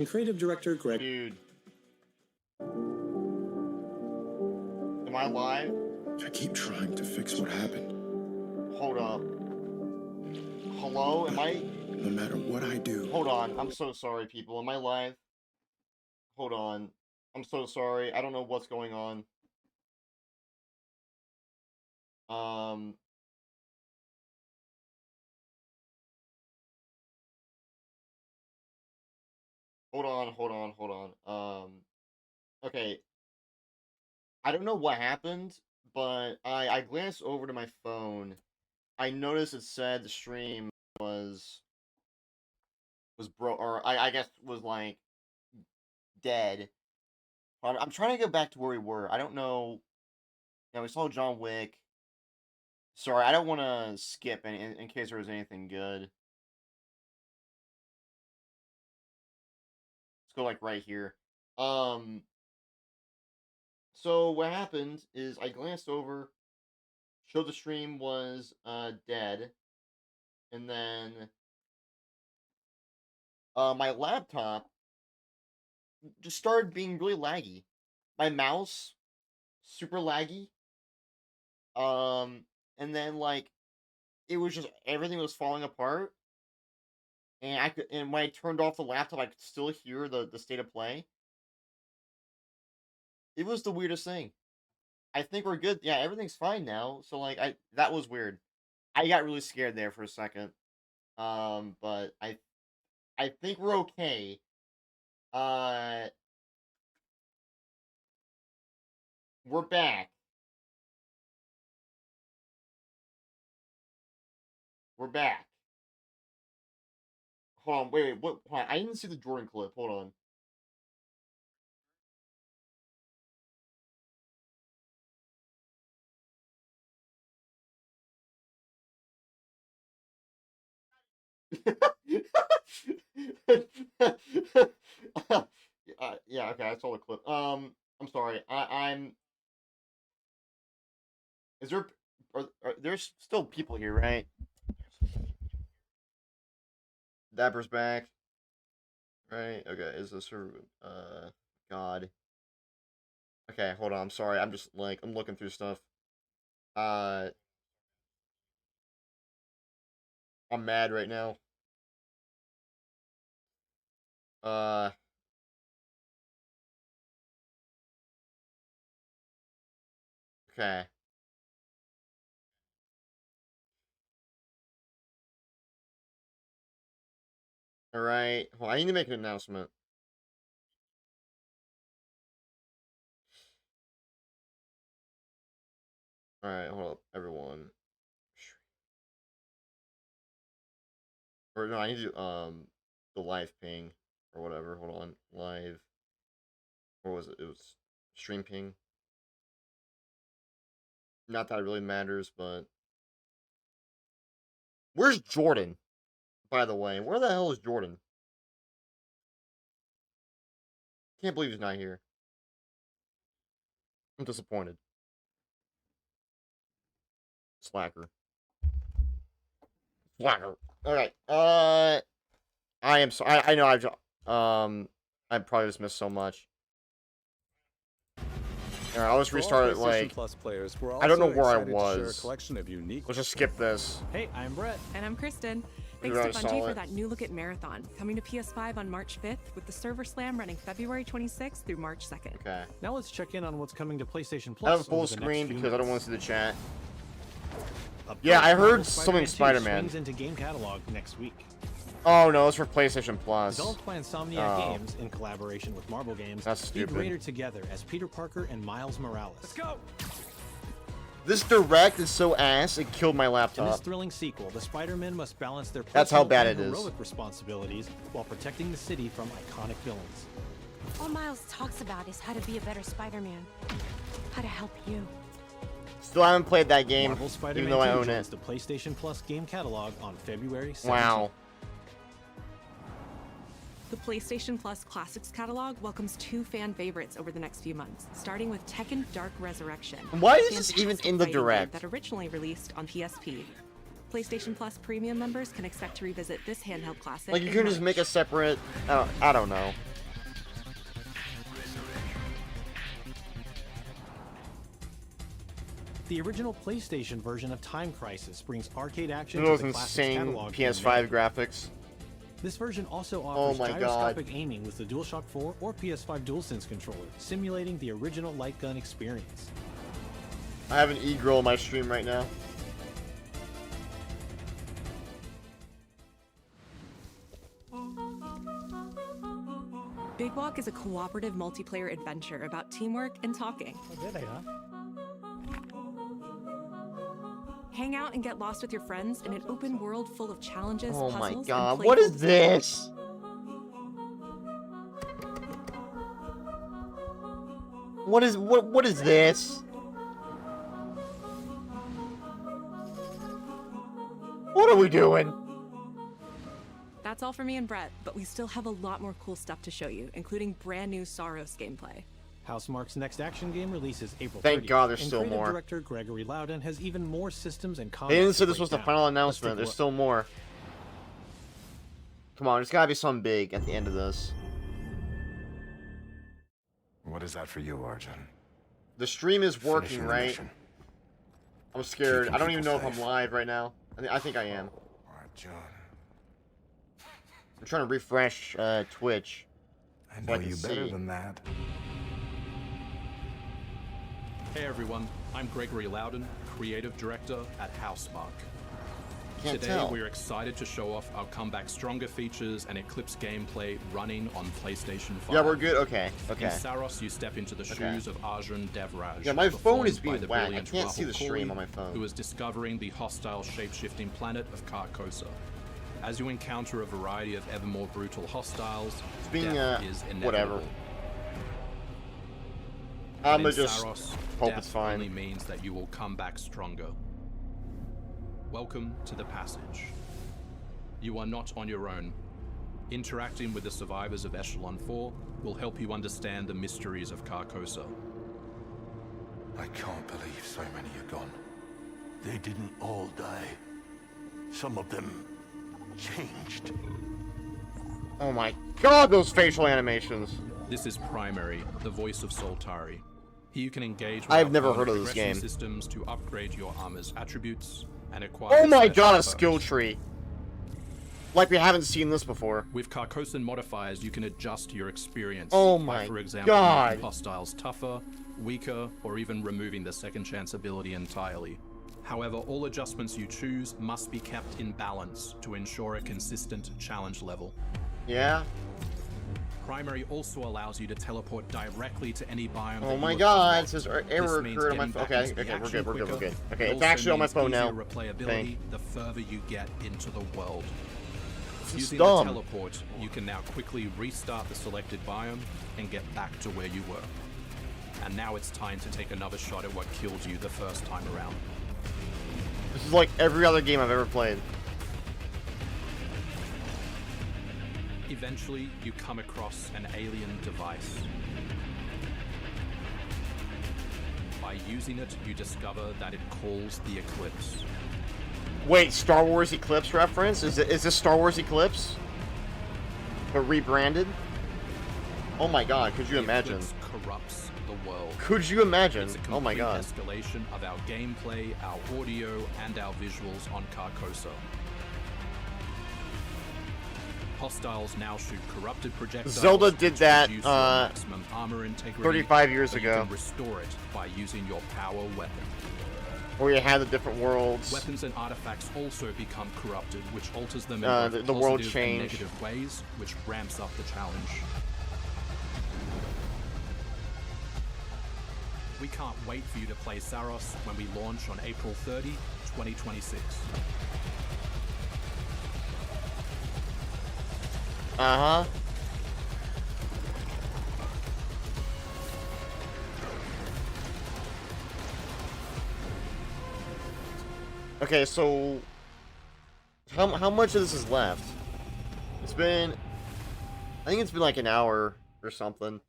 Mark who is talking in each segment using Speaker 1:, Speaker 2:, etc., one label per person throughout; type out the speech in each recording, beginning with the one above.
Speaker 1: And creative director Greg.
Speaker 2: Dude. Am I live?
Speaker 3: I keep trying to fix what happened.
Speaker 2: Hold up. Hello? Am I...
Speaker 3: No matter what I do...
Speaker 2: Hold on. I'm so sorry, people. Am I live? Hold on. I'm so sorry. I don't know what's going on. Hold on. Okay. I don't know what happened, but I glanced over to my phone. I noticed it said the stream was broke, or I guess was like dead. I'm trying to go back to where we were. I don't know. Yeah, we saw John Wick. Sorry, I don't want to skip in case there was anything good. Let's go like right here. So what happened is I glanced over, showed the stream was dead, and then my laptop just started being really laggy. My mouse super laggy. And then like it was just everything was falling apart. And when I turned off the laptop I could still hear the state of play. It was the weirdest thing. I think we're good. Yeah, everything's fine now. So like that was weird. I got really scared there for a second. But I think we're okay. We're back. We're back. Hold on, wait, what? Hold on. I didn't see the Jordan clip. Hold on. Yeah, okay, I saw the clip. I'm sorry. I'm. Is there? There's still people here, right? Dapper's back. Right. Okay. Is this her? God. Okay. Hold on. I'm sorry. I'm just like I'm looking through stuff. I'm mad right now. Uh. Okay. All right. Well, I need to make an announcement. All right. Hold up, everyone. Or no, I need to the live ping or whatever. Hold on, live. What was it? It was stream ping. Not that it really matters, but where's Jordan? By the way, where the hell is Jordan? Can't believe he's not here. I'm disappointed. Slacker. Slacker. All right. I am so. I know I probably just missed so much. All right, I'll just restart it. Like,
Speaker 4: Plus players,
Speaker 2: I don't know where I
Speaker 4: was.
Speaker 2: was.
Speaker 4: Collection of unique.
Speaker 2: Let's just skip this.
Speaker 5: Hey, I'm Brett.
Speaker 6: And I'm Kristen. Thanks to Bungie for that new look at Marathon, coming to PS5 on March 5th, with the Server Slam running February 26th through March 2nd.
Speaker 2: Okay.
Speaker 5: Now let's check in on what's coming to PlayStation Plus.
Speaker 2: I have a full screen because I don't want to see the chat.
Speaker 5: Up
Speaker 2: Yeah,
Speaker 5: first,
Speaker 2: I heard
Speaker 5: Marvel
Speaker 2: something
Speaker 5: Spider-Man 2
Speaker 2: Spider-Man.
Speaker 5: swings into game catalog next week.
Speaker 2: Oh no, it's for PlayStation Plus.
Speaker 5: Developed by Insomniac Games in collaboration with Marvel Games,
Speaker 2: That's
Speaker 5: feed
Speaker 2: stupid.
Speaker 5: Raider together as Peter Parker and Miles Morales. Let's go!
Speaker 2: This direct is so ass, it killed my
Speaker 5: In this
Speaker 2: laptop.
Speaker 5: thrilling sequel, the Spider-Men must balance their
Speaker 2: That's how
Speaker 5: personal
Speaker 2: bad
Speaker 5: and
Speaker 2: it is.
Speaker 5: heroic responsibilities while protecting the city from iconic villains.
Speaker 7: All Miles talks about is how to be a better Spider-Man. How to help you.
Speaker 2: Still haven't played that game,
Speaker 5: Marvel Spider-Man
Speaker 2: even though I
Speaker 5: 2
Speaker 2: own
Speaker 5: joins
Speaker 2: it.
Speaker 5: the PlayStation Plus game catalog on February 17th.
Speaker 2: Wow.
Speaker 6: The PlayStation Plus Classics catalog welcomes 2 fan favorites over the next few months, starting with Tekken Dark Resurrection.
Speaker 2: Why is this even
Speaker 6: fantastic
Speaker 2: in the
Speaker 6: fighting game
Speaker 2: direct?
Speaker 6: That originally released on PSP. PlayStation Plus premium members can expect to revisit this handheld classic.
Speaker 2: Like, you
Speaker 6: in
Speaker 2: can just
Speaker 6: March.
Speaker 2: make a separate... I don't know.
Speaker 5: The original PlayStation version of Time Crisis brings arcade action
Speaker 2: Those
Speaker 5: to the classics
Speaker 2: insane
Speaker 5: catalog.
Speaker 2: PS5 graphics.
Speaker 5: This version also
Speaker 2: Oh
Speaker 5: offers
Speaker 2: my God.
Speaker 5: gyroscopic aiming with the DualShock 4 or PS5 DualSense controller, simulating the original light gun experience.
Speaker 2: I have an e-girl in my stream right now.
Speaker 6: Big Walk is a cooperative multiplayer adventure about teamwork and talking.
Speaker 5: Oh, there they are.
Speaker 6: Hang out and get lost with your friends in an open world full of challenges,
Speaker 2: Oh my
Speaker 6: puzzles,
Speaker 2: God,
Speaker 6: and
Speaker 2: what is
Speaker 6: playful
Speaker 2: this? What is this? What are we doing?
Speaker 6: That's all for me and Brett, but we still have a lot more cool stuff to show you, including brand new Saros gameplay.
Speaker 5: Housemarque's next action game releases April 30th.
Speaker 2: Thank God there's
Speaker 5: and
Speaker 2: still
Speaker 5: creative
Speaker 2: more.
Speaker 5: Director Gregory Loudon has even more systems and combat.
Speaker 2: They didn't
Speaker 5: to
Speaker 2: say this
Speaker 5: break
Speaker 2: was the
Speaker 5: down.
Speaker 2: final
Speaker 5: Let's
Speaker 2: announcement.
Speaker 5: take a
Speaker 2: There's
Speaker 5: look.
Speaker 2: still more. Come on, there's gotta be something big at the end of this.
Speaker 1: What is that for you, Arjun?
Speaker 2: The stream is working,
Speaker 1: Finishing the
Speaker 2: right?
Speaker 1: mission.
Speaker 2: I'm scared.
Speaker 1: Keeping
Speaker 2: I don't even know
Speaker 1: people
Speaker 2: if I'm
Speaker 1: safe.
Speaker 2: live right now. I think I am.
Speaker 1: Arjun,
Speaker 2: I'm trying to refresh Twitch.
Speaker 1: I
Speaker 2: So
Speaker 1: know
Speaker 2: I can
Speaker 1: you better
Speaker 2: see.
Speaker 1: than that.
Speaker 4: Hey everyone, I'm Gregory Loudon, Creative Director at Housemarque.
Speaker 2: Can't
Speaker 4: Today
Speaker 2: tell.
Speaker 4: we're excited to show off our Comeback Stronger features and Eclipse gameplay running on PlayStation 5.
Speaker 2: Yeah, we're good. Okay.
Speaker 4: In
Speaker 2: Okay.
Speaker 4: Saros, you step into the
Speaker 2: Okay.
Speaker 4: shoes of Arjun Devraj.
Speaker 2: Yeah, my phone is
Speaker 4: performed by
Speaker 2: being
Speaker 4: the
Speaker 2: whacked. I
Speaker 4: brilliant
Speaker 2: can't see
Speaker 4: Rahul
Speaker 2: the stream
Speaker 4: Kohli,
Speaker 2: on my phone.
Speaker 4: Who is discovering the hostile shape-shifting planet of Carcosa. As you encounter a variety of ever more brutal hostiles,
Speaker 2: It's being
Speaker 4: death is inevitable.
Speaker 2: whatever.
Speaker 4: And
Speaker 2: I'ma
Speaker 4: in
Speaker 2: just
Speaker 4: Saros,
Speaker 2: hope
Speaker 4: death
Speaker 2: it's fine.
Speaker 4: only means that you will come back stronger. Welcome to the passage. You are not on your own. Interacting with the survivors of Echelon 4 will help you understand the mysteries of Carcosa.
Speaker 8: I can't believe so many are gone. They didn't all die. Some of them changed.
Speaker 2: Oh my God, those facial animations.
Speaker 4: This is Primary, the voice of Soltari. Here you can engage with
Speaker 2: I've
Speaker 4: our
Speaker 2: never
Speaker 4: own
Speaker 2: heard of this
Speaker 4: progression
Speaker 2: game.
Speaker 4: systems to upgrade your armor's attributes and acquire
Speaker 2: Oh my
Speaker 4: special
Speaker 2: God, a
Speaker 4: perks.
Speaker 2: skill tree. Like we haven't seen this before.
Speaker 4: With Carcosan modifiers, you can adjust your experience.
Speaker 2: Oh
Speaker 4: by,
Speaker 2: my
Speaker 4: for example,
Speaker 2: God.
Speaker 4: making hostiles tougher, weaker, or even removing the second chance ability entirely. However, all adjustments you choose must be kept in balance to ensure a consistent challenge level.
Speaker 2: Yeah.
Speaker 4: Primary also allows you to teleport directly to any biome.
Speaker 2: Oh
Speaker 4: that
Speaker 2: my
Speaker 4: you
Speaker 2: God,
Speaker 4: have
Speaker 2: it says
Speaker 4: unlocked.
Speaker 2: error
Speaker 4: This means
Speaker 2: occurred on my
Speaker 4: getting
Speaker 2: phone.
Speaker 4: back
Speaker 2: Okay,
Speaker 4: into the
Speaker 2: okay, we're
Speaker 4: action
Speaker 2: good, we're good, we're
Speaker 4: quicker.
Speaker 2: good. Okay,
Speaker 4: It
Speaker 2: it's
Speaker 4: also
Speaker 2: actually on my
Speaker 4: means
Speaker 2: phone now.
Speaker 4: easier replayability
Speaker 2: Thank.
Speaker 4: the further you get into the world.
Speaker 2: This is
Speaker 4: Using
Speaker 2: dumb.
Speaker 4: the teleport, you can now quickly restart the selected biome and get back to where you were. And now it's time to take another shot at what killed you the first time around.
Speaker 2: This is like every other game I've ever played.
Speaker 4: Eventually, you come across an alien device. By using it, you discover that it calls the Eclipse.
Speaker 2: Wait, Star Wars Eclipse reference? Is this Star Wars Eclipse? But rebranded? Oh my God, could you
Speaker 4: The
Speaker 2: imagine?
Speaker 4: Eclipse corrupts the world.
Speaker 2: Could you imagine?
Speaker 4: It's a
Speaker 2: Oh my
Speaker 4: complete
Speaker 2: God.
Speaker 4: escalation of our gameplay, our audio, and our visuals on Carcosa. Hostiles now shoot corrupted projectiles.
Speaker 2: Zelda did
Speaker 4: which
Speaker 2: that,
Speaker 4: reduce your maximum armor integrity,
Speaker 2: 35 years
Speaker 4: but
Speaker 2: ago.
Speaker 4: You can restore it by using your power weapon.
Speaker 2: Where you had the different worlds.
Speaker 4: Weapons and artifacts also become corrupted, which alters them in both
Speaker 2: the world
Speaker 4: positive and
Speaker 2: changed.
Speaker 4: negative ways, which ramps up the challenge. We can't wait for you to play Saros when we launch on April 30, 2026.
Speaker 2: Uh-huh. Okay, so how much of this is left? It's been, I think it's been like an hour or something.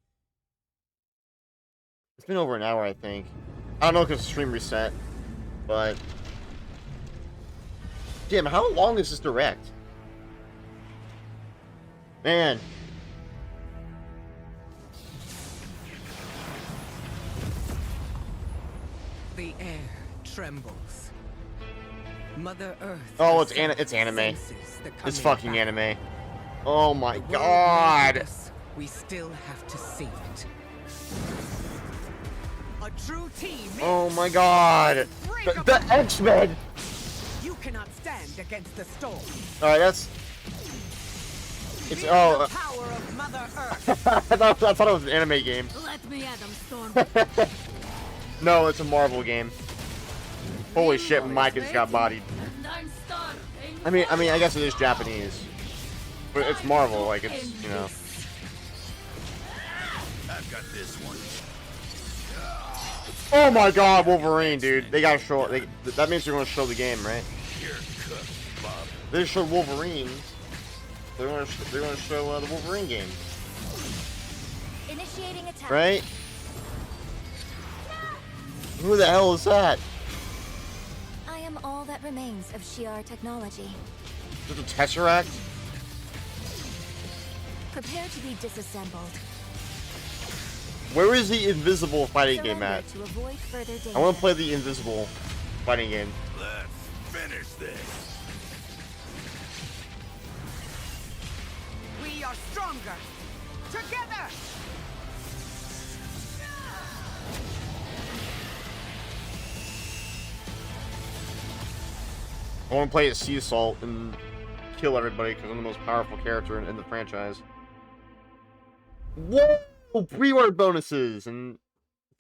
Speaker 2: It's been over an hour, I think. I don't know because the stream reset, but damn, how long is this direct? Man.
Speaker 9: The air trembles. Mother Earth.
Speaker 2: Oh, it's anime. It's fucking anime. Oh my god.
Speaker 9: We still have to save it. A true team.
Speaker 2: Oh my god. The X-Men.
Speaker 9: You cannot stand against the storm.
Speaker 2: All right, that's. It's
Speaker 9: The power of Mother Earth.
Speaker 2: I thought it was an anime game.
Speaker 7: Let me at them, Storm.
Speaker 2: No, it's a Marvel game. Holy shit, Mike just got bodied. I mean, I guess it is Japanese, but it's Marvel, like it's, you know.
Speaker 8: I've got this one.
Speaker 2: Oh my god, Wolverine, dude! They gotta show. That means they're gonna show the game, right?
Speaker 8: You're cooked, Bob.
Speaker 2: They just showed Wolverine. They're gonna show the Wolverine game,
Speaker 7: Initiating attack.
Speaker 2: right? Who the hell is that?
Speaker 7: I am all that remains of Shi'ar technology.
Speaker 2: Is it a Tesseract?
Speaker 7: Prepare to be disassembled.
Speaker 2: Where is the invisible fighting game
Speaker 7: Surrender
Speaker 2: at?
Speaker 7: to avoid further danger.
Speaker 2: I want to play the invisible fighting game.
Speaker 8: Let's finish this.
Speaker 9: We are stronger together.
Speaker 2: I want to play as Sea Salt and kill everybody because I'm the most powerful character in the franchise. Whoa! Pre-order bonuses and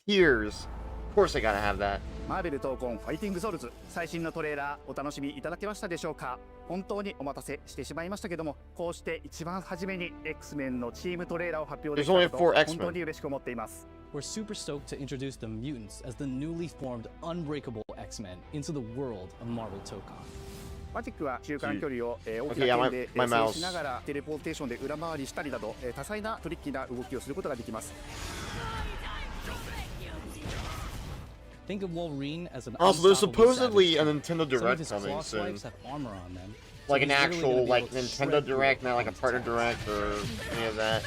Speaker 2: tiers. Of course I gotta have that.
Speaker 10: マーベル闘魂ファイティングソウルズ最新のトレーラーお楽しみいただけましたでしょうか。本当にお待たせしてしまいましたけども、こうして一番初めに X-Men のチームトレーラーを発表できたことを本当に嬉しく思っています。
Speaker 11: We're super stoked to introduce the mutants as the newly formed Unbreakable X-Men into the world of Marvel Tokon.
Speaker 10: マジックは中間距離を大き
Speaker 2: Okay,
Speaker 10: な
Speaker 2: yeah,
Speaker 10: 剣で
Speaker 2: my
Speaker 10: 制
Speaker 2: mouse.
Speaker 10: しながらテレポーテーションで裏回りしたりなど多彩なトリッキーな動きをすることができます。
Speaker 11: Think of Wolverine as an
Speaker 2: Also, there's
Speaker 11: unstoppable
Speaker 2: supposedly a
Speaker 11: savage.
Speaker 2: Nintendo
Speaker 11: Some of
Speaker 2: Direct
Speaker 11: his
Speaker 2: coming
Speaker 11: claw
Speaker 2: soon.
Speaker 11: swipes have armor on them, so
Speaker 2: Like an
Speaker 11: he's literally
Speaker 2: actual,
Speaker 11: gonna be
Speaker 2: like
Speaker 11: able to
Speaker 2: Nintendo
Speaker 11: shred through
Speaker 2: Direct,
Speaker 11: it
Speaker 2: not like a
Speaker 11: with
Speaker 2: partner
Speaker 11: his
Speaker 2: Direct or any of that.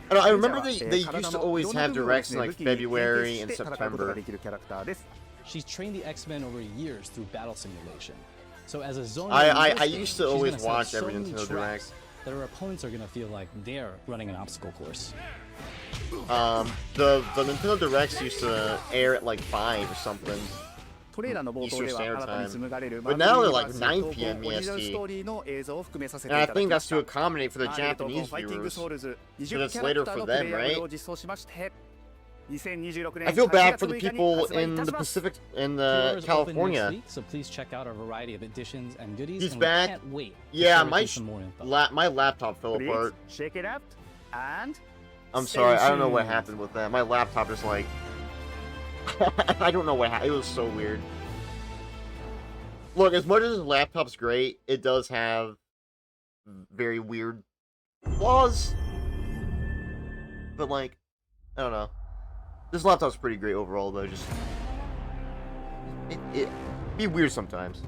Speaker 2: I remember they used to always have directs in like February and September.
Speaker 11: She's trained the X-Men over years through battle simulation. So as a zone,
Speaker 2: I used to always watch every Nintendo Direct.
Speaker 11: That our opponents are gonna feel like they're running an obstacle course.
Speaker 2: The Nintendo Directs used to air at like 5 or something.
Speaker 10: トレーラーの冒頭では新たに紡がれる
Speaker 2: But now they're like 9 p.m.
Speaker 10: オリジナルストー
Speaker 2: EST.
Speaker 10: リーの映像を含めさせてい
Speaker 2: And
Speaker 10: た
Speaker 2: I
Speaker 10: だき
Speaker 2: think
Speaker 10: ま
Speaker 2: that's
Speaker 10: した。
Speaker 2: to accommodate for the
Speaker 10: マーベル闘魂
Speaker 2: Japanese
Speaker 10: ファイティング
Speaker 2: viewers.
Speaker 10: ソウルズ
Speaker 2: So
Speaker 10: 20
Speaker 2: that's
Speaker 10: キャラ
Speaker 2: later
Speaker 10: クター
Speaker 2: for
Speaker 10: のプ
Speaker 2: them,
Speaker 10: レイヤー
Speaker 2: right?
Speaker 10: を実装しまして2026年
Speaker 2: I feel
Speaker 10: 8
Speaker 2: bad
Speaker 10: 月
Speaker 2: for the
Speaker 10: 6日に
Speaker 2: people
Speaker 10: 発売い
Speaker 2: in
Speaker 10: た
Speaker 2: the
Speaker 10: します
Speaker 2: Pacific, in
Speaker 11: Pre-orders open
Speaker 2: California.
Speaker 11: next week, so please check out our variety of editions and goodies.
Speaker 2: He's
Speaker 11: and
Speaker 2: back.
Speaker 11: We can't wait to
Speaker 2: Yeah,
Speaker 11: share with
Speaker 2: my
Speaker 11: you some more info.
Speaker 2: my laptop fell
Speaker 10: Please
Speaker 2: apart.
Speaker 10: shake it out and
Speaker 2: I'm
Speaker 10: stay
Speaker 2: sorry, I don't know what
Speaker 10: tuned.
Speaker 2: happened with that. My laptop just like I don't know what happened. It was so weird. Look, as much as the laptop's great, it does have very weird flaws. But like, I don't know. This laptop's pretty great overall, though. Just it be weird sometimes.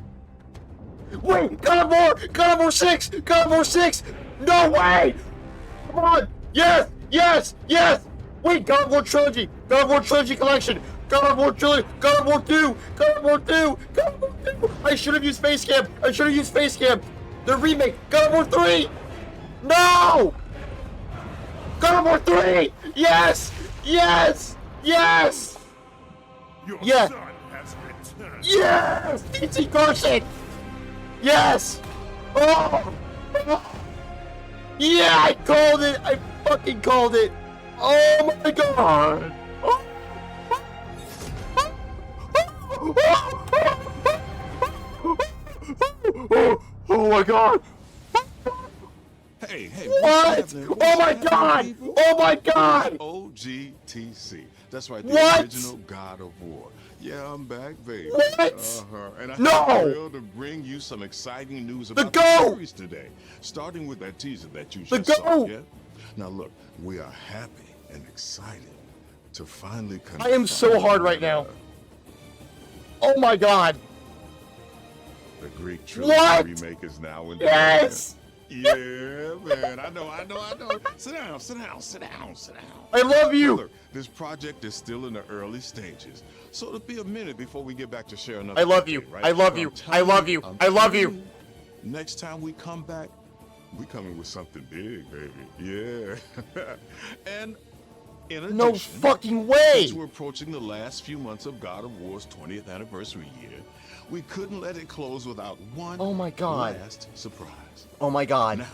Speaker 2: Wait, God of War! God of War 6! God of War 6! No way! Come on! Yes! Yes! Yes! Wait, God of War Trilogy! God of War Trilogy Collection! God of War Trilogy! God of War 2! God of War 2! God of War 2! I should have used Facecam! I should have used Facecam! The remake! God of War 3! No! God of War 3! Yes! Yes! Yes!
Speaker 8: Your
Speaker 2: Yeah.
Speaker 8: son has returned.
Speaker 2: Yes! DC Garson! Yes! Oh! Yeah, I called it! I fucking called it! Oh my god! Oh my god!
Speaker 12: Hey,
Speaker 2: What? Oh my god! Oh my god!
Speaker 12: OGTC. That's right, the
Speaker 2: What?
Speaker 12: original God of War. Yeah, I'm back, baby.
Speaker 2: What?
Speaker 12: And
Speaker 2: No!
Speaker 12: I'm thrilled to bring you some exciting news about the
Speaker 2: Go!
Speaker 12: series today. Starting with that teaser that you
Speaker 2: The
Speaker 12: just saw,
Speaker 2: Go!
Speaker 12: yeah? Now look, we are happy and excited to finally
Speaker 2: I am so hard right now. Oh my god!
Speaker 12: The Greek trilogy
Speaker 2: What?
Speaker 12: remake is now in the
Speaker 2: Yes!
Speaker 12: Yeah, man. I know. Sit down.
Speaker 2: I love you.
Speaker 12: Look, this project is still in the early stages, so it'll be a minute before we get back to share another.
Speaker 2: I love you.
Speaker 12: update, right?
Speaker 2: I love
Speaker 12: But
Speaker 2: you.
Speaker 12: I'm telling
Speaker 2: I love you.
Speaker 12: I'm
Speaker 2: I love
Speaker 12: telling
Speaker 2: you.
Speaker 12: Next time we come back, we coming with something big, baby. Yeah. And in addition,
Speaker 2: No fucking way.
Speaker 12: since we're approaching the last few months of God of War's 20th anniversary year, we couldn't let it close without one
Speaker 2: Oh my God.
Speaker 12: last surprise.
Speaker 2: Oh my God.
Speaker 12: Now,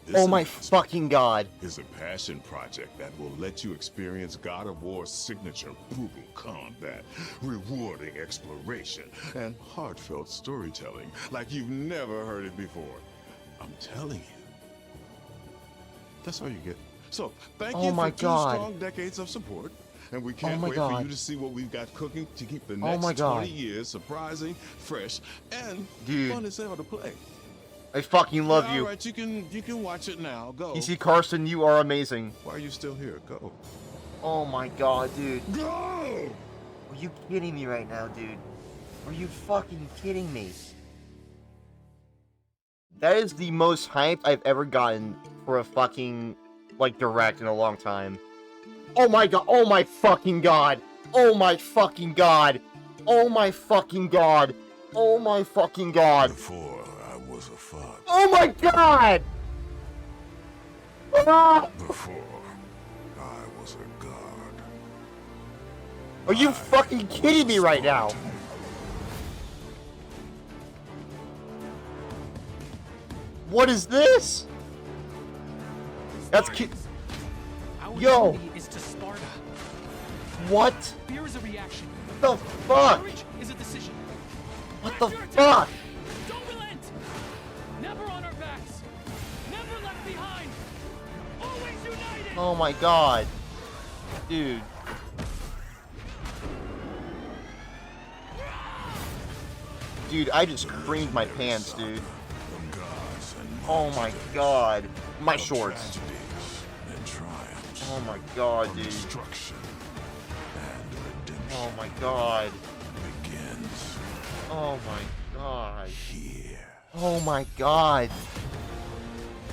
Speaker 12: this
Speaker 2: Oh my
Speaker 12: announcement
Speaker 2: fucking God.
Speaker 12: is a passion project that will let you experience God of War's signature brutal combat, rewarding exploration, and heartfelt storytelling like you've never heard it before. I'm telling you. That's all you get. So, thank
Speaker 2: Oh
Speaker 12: you
Speaker 2: my
Speaker 12: for 2
Speaker 2: God.
Speaker 12: strong decades of support. And we can't
Speaker 2: my
Speaker 12: wait for
Speaker 2: God.
Speaker 12: you to see what we've got cooking to keep the
Speaker 2: Oh
Speaker 12: next
Speaker 2: my
Speaker 12: 20
Speaker 2: God.
Speaker 12: years surprising, fresh, and
Speaker 2: Dude.
Speaker 12: fun as hell to play.
Speaker 2: I fucking love
Speaker 12: Yeah,
Speaker 2: you.
Speaker 12: All right, you can watch it now. Go.
Speaker 2: PC Carson, you are amazing.
Speaker 12: Why are you still here? Go.
Speaker 2: Oh my God, dude.
Speaker 12: Go!
Speaker 2: Are you kidding me right now, dude? Are you fucking kidding me? That is the most hype I've ever gotten for a fucking, like, direct in a long time. Oh my God. Oh my fucking God. Oh my fucking God. Oh my fucking God. Oh my fucking God.
Speaker 12: Before I was a father.
Speaker 2: Oh my God! Ah!
Speaker 12: Before I was a god.
Speaker 2: Are you fucking kidding me right now? What is this? That's Yo!
Speaker 11: Our duty is to Sparta.
Speaker 2: What
Speaker 11: Fear is a reaction.
Speaker 2: the fuck?
Speaker 11: Courage is a decision.
Speaker 2: What the fuck?
Speaker 11: Don't relent. Never on our backs. Never left behind. Always united.
Speaker 2: Oh my God. Dude. Dude, I just creamed my pants, dude. Oh my God. My shorts. Oh my God, dude. Oh my God. Oh my God. Oh my God.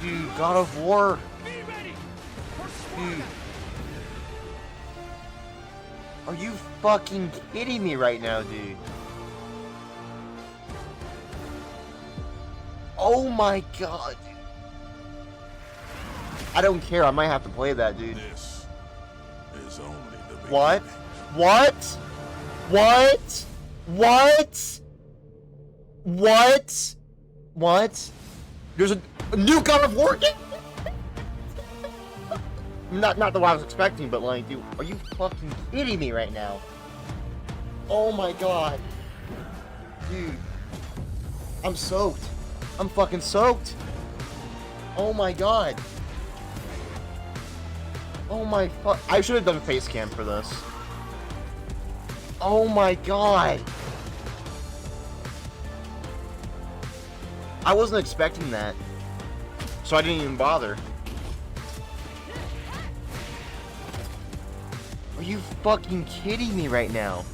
Speaker 2: Dude, God of War. Dude. Are you fucking kidding me right now, dude? Oh my God, dude. I don't care. I might have to play that, dude.
Speaker 12: This is only the beginning.
Speaker 2: What? What? What? What? What? What? There's a new God of War game? Not the one I was expecting, but like, dude, are you fucking kidding me right now? Oh my God. Dude. I'm soaked. I'm fucking soaked. Oh my God. Oh my fuck. I should have done a face cam for this. Oh my God. I wasn't expecting that. So I didn't even bother. Are you fucking kidding me right now?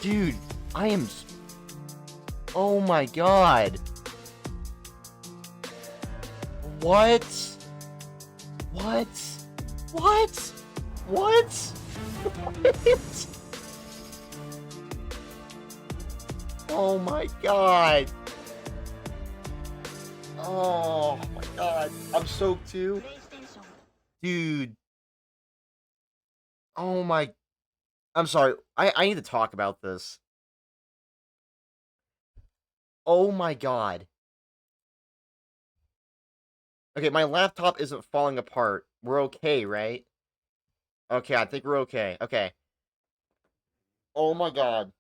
Speaker 2: Dude, I am... Oh my God. What? What? What? What? What? Oh my God. Oh my God. I'm soaked too. Dude. Oh my... I'm sorry. I need to talk about this. Oh my God. Okay, my laptop isn't falling apart. We're okay, right? Okay, I think we're okay. Okay. Oh my God.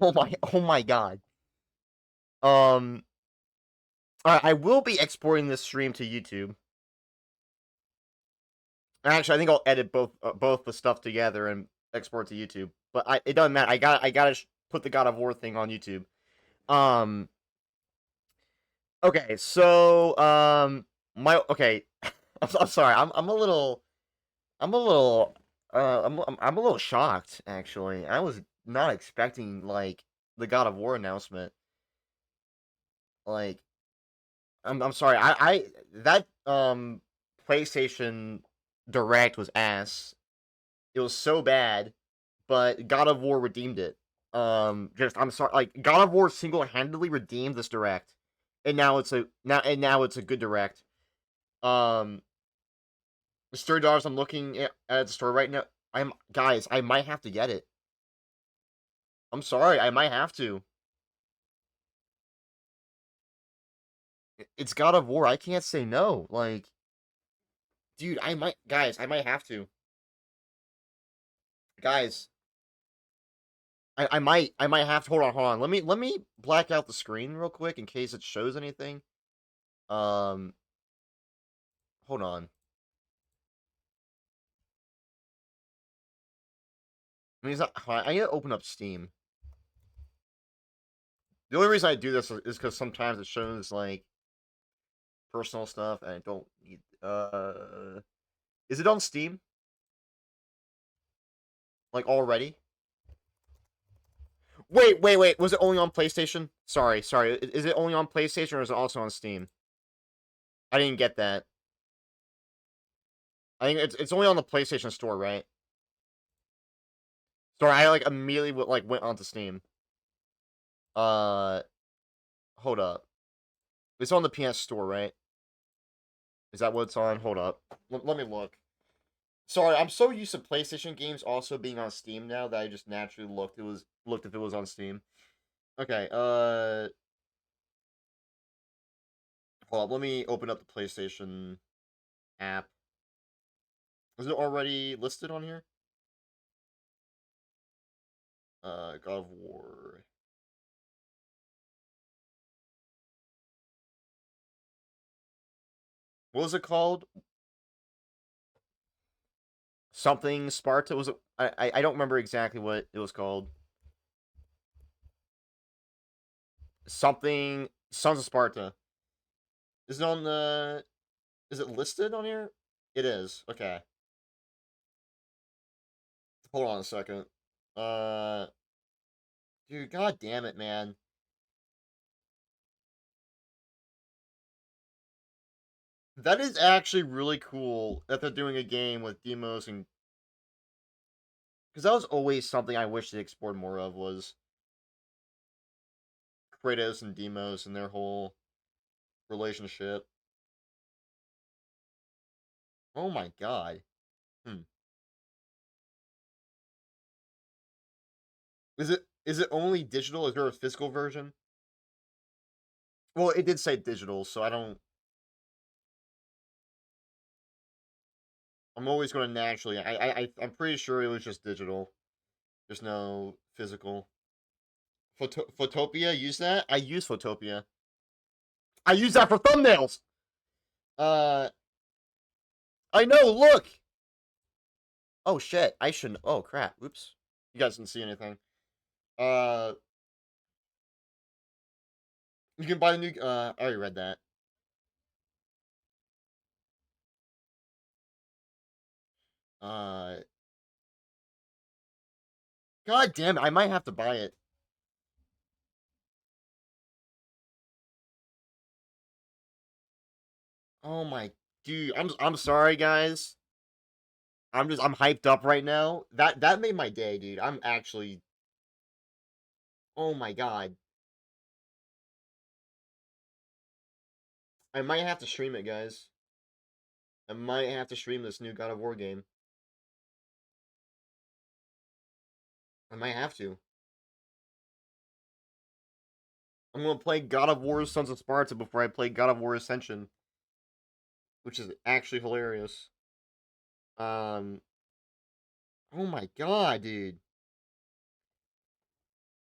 Speaker 2: Oh my God. Alright, I will be exporting this stream to YouTube. Actually, I think I'll edit both the stuff together and export to YouTube. But it doesn't matter. I gotta put the God of War thing on YouTube. Okay, so okay. I'm sorry. I'm a little shocked actually. I was not expecting like the God of War announcement. Like, I'm sorry. That PlayStation Direct was ass. It was so bad, but God of War redeemed it. I'm sorry. Like, God of War single-handedly redeemed this Direct, and now it's a good Direct. The $30 I'm looking at the store right now. I might have to get it. I'm sorry, I might have to. It's God of War. I can't say no. Like, dude, I might have to. Guys, I might have to. Hold on. Let me black out the screen real quick in case it shows anything. Hold on. I mean, I need to open up Steam. The only reason I do this is because sometimes it shows like personal stuff, and I don't need. Is it on Steam? Like already? Wait. Was it only on PlayStation? Sorry. Is it only on PlayStation or is it also on Steam? I didn't get that. I think it's only on the PlayStation Store, right? Sorry, I like immediately went onto Steam. Hold up. It's on the PS Store, right? Is that what it's on? Hold up. Let me look. Sorry, I'm so used to PlayStation games also being on Steam now that I just naturally looked if it was on Steam. Okay, hold up, let me open up the PlayStation app. Is it already listed on here? God of War. What was it called? Something Sparta? Was it? I don't remember exactly what it was called. Something Sons of Sparta. Is it on the? Is it listed on here? It is. Okay. Hold on a second. Dude, god damn it, man. That is actually really cool that they're doing a game with Deimos and... Because that was always something I wish they explored more of, was Kratos and Deimos and their whole relationship. Oh my god. Is it only digital? Is there a physical version? Well, it did say digital, so I don't... I'm always going to naturally... I'm pretty sure it was just digital. There's no physical. Photopia? Use that? I use Photopia. I use that for thumbnails! I know, look! Oh, shit. I shouldn't... Oh, crap. Oops. You guys didn't see anything. You can buy the new... I already read that. God damn it, I might have to buy it. Oh my... Dude, I'm sorry, guys. I'm hyped up right now. That made my day, dude. I'm actually... Oh my god. I might have to stream it, guys. I might have to stream this new God of War game. I might have to. I'm gonna play God of War Sons of Sparta before I play God of War Ascension. Which is actually hilarious. Oh my god, dude.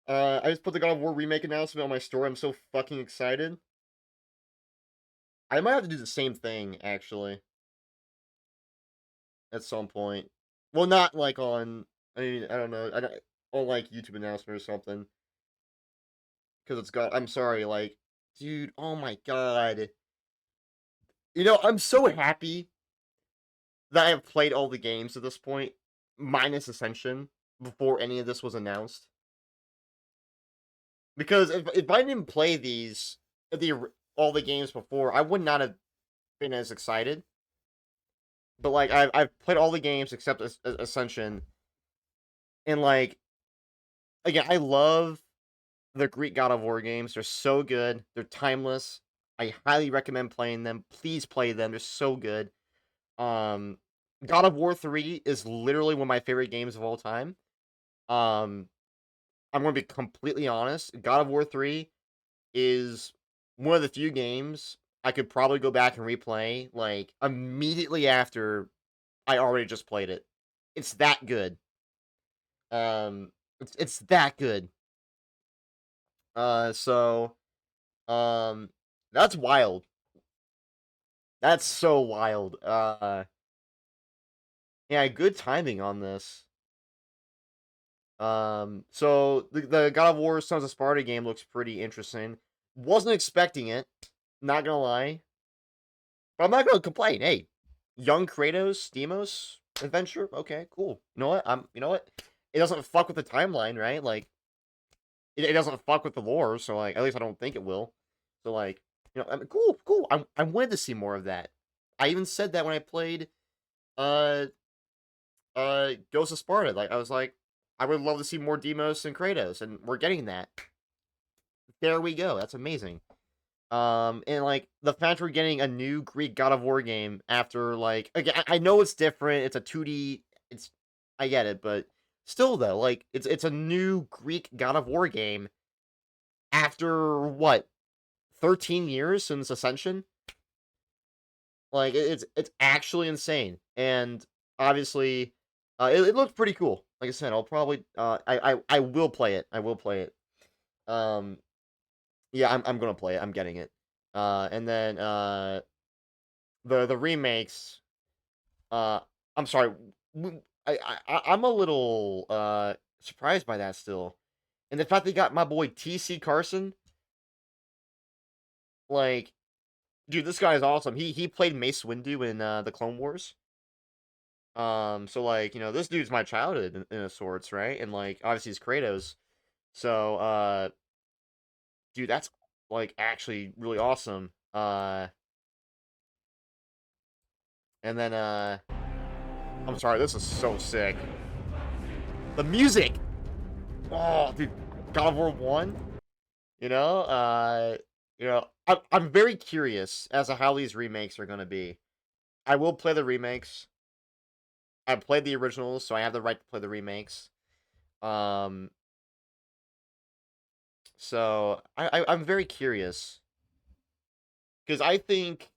Speaker 2: I just put the God of War remake announcement on my store. I'm so fucking excited. I might have to do the same thing, actually. At some point. Well, not like on... I mean, I don't know. On like YouTube announcement or something. Because it's got... I'm sorry, like... Dude, oh my god. You know, I'm so happy that I have played all the games at this point. Minus Ascension. before any of this was announced. Because if I didn't play all the games before, I would not have been as excited. But like I've played all the games except Ascension, and like again, I love the Greek God of War games. They're so good. They're timeless. I highly recommend playing them. Please play them. They're so good. God of War 3 is literally one of my favorite games of all time. I'm going to be completely honest. God of War 3 is one of the few games I could probably go back and replay, like, immediately after I already just played it. It's that good. It's that good. So, that's wild. That's so wild. Yeah, good timing on this. So the God of War Sons of Sparta game looks pretty interesting. Wasn't expecting it, not gonna lie. But I'm not gonna complain. Hey, young Kratos, Deimos adventure. Okay, cool. You know what? You know what? It doesn't fuck with the timeline, right? Like, it doesn't fuck with the lore. So like, at least I don't think it will. So like, you know, I mean, cool. I wanted to see more of that. I even said that when I played, Ghost of Sparta. Like, I was like, I would love to see more Deimos and Kratos, and we're getting that. There we go. That's amazing. And like the fact we're getting a new Greek God of War game after like again, I know it's different. It's a 2D. I get it, but still though, like it's a new Greek God of War game after what 13 years since Ascension. Like it's actually insane, and obviously, it looks pretty cool. Like I said, I'll probably I will play it. I will play it. Yeah, I'm gonna play it. I'm getting it. And then the remakes. I'm sorry. I'm a little surprised by that still, and the fact they got my boy T.C. Carson. Like, dude, this guy is awesome. He played Mace Windu in the Clone Wars. So like, you know, this dude's my childhood in a sorts, right? And like, obviously he's Kratos. So, dude, that's like actually really awesome. And then, I'm sorry, this is so sick. The music! Oh, dude, God of War 1? You know, I'm very curious as to how these remakes are gonna be. I will play the remakes. I played the originals, so I have the right to play the remakes. So I'm very curious, because I think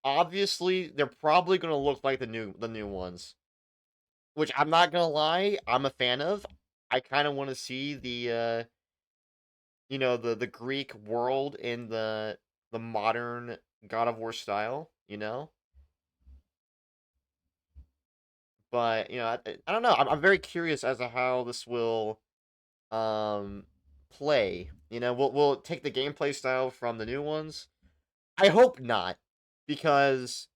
Speaker 2: obviously they're probably gonna look like the new ones, which I'm not gonna lie, I'm a fan of. I kind of want to see the you know, the Greek world in the modern God of War style, you know. But you know, I don't know. I'm very curious as to how this will play. You know, will it take the gameplay style from the new ones? I hope not, because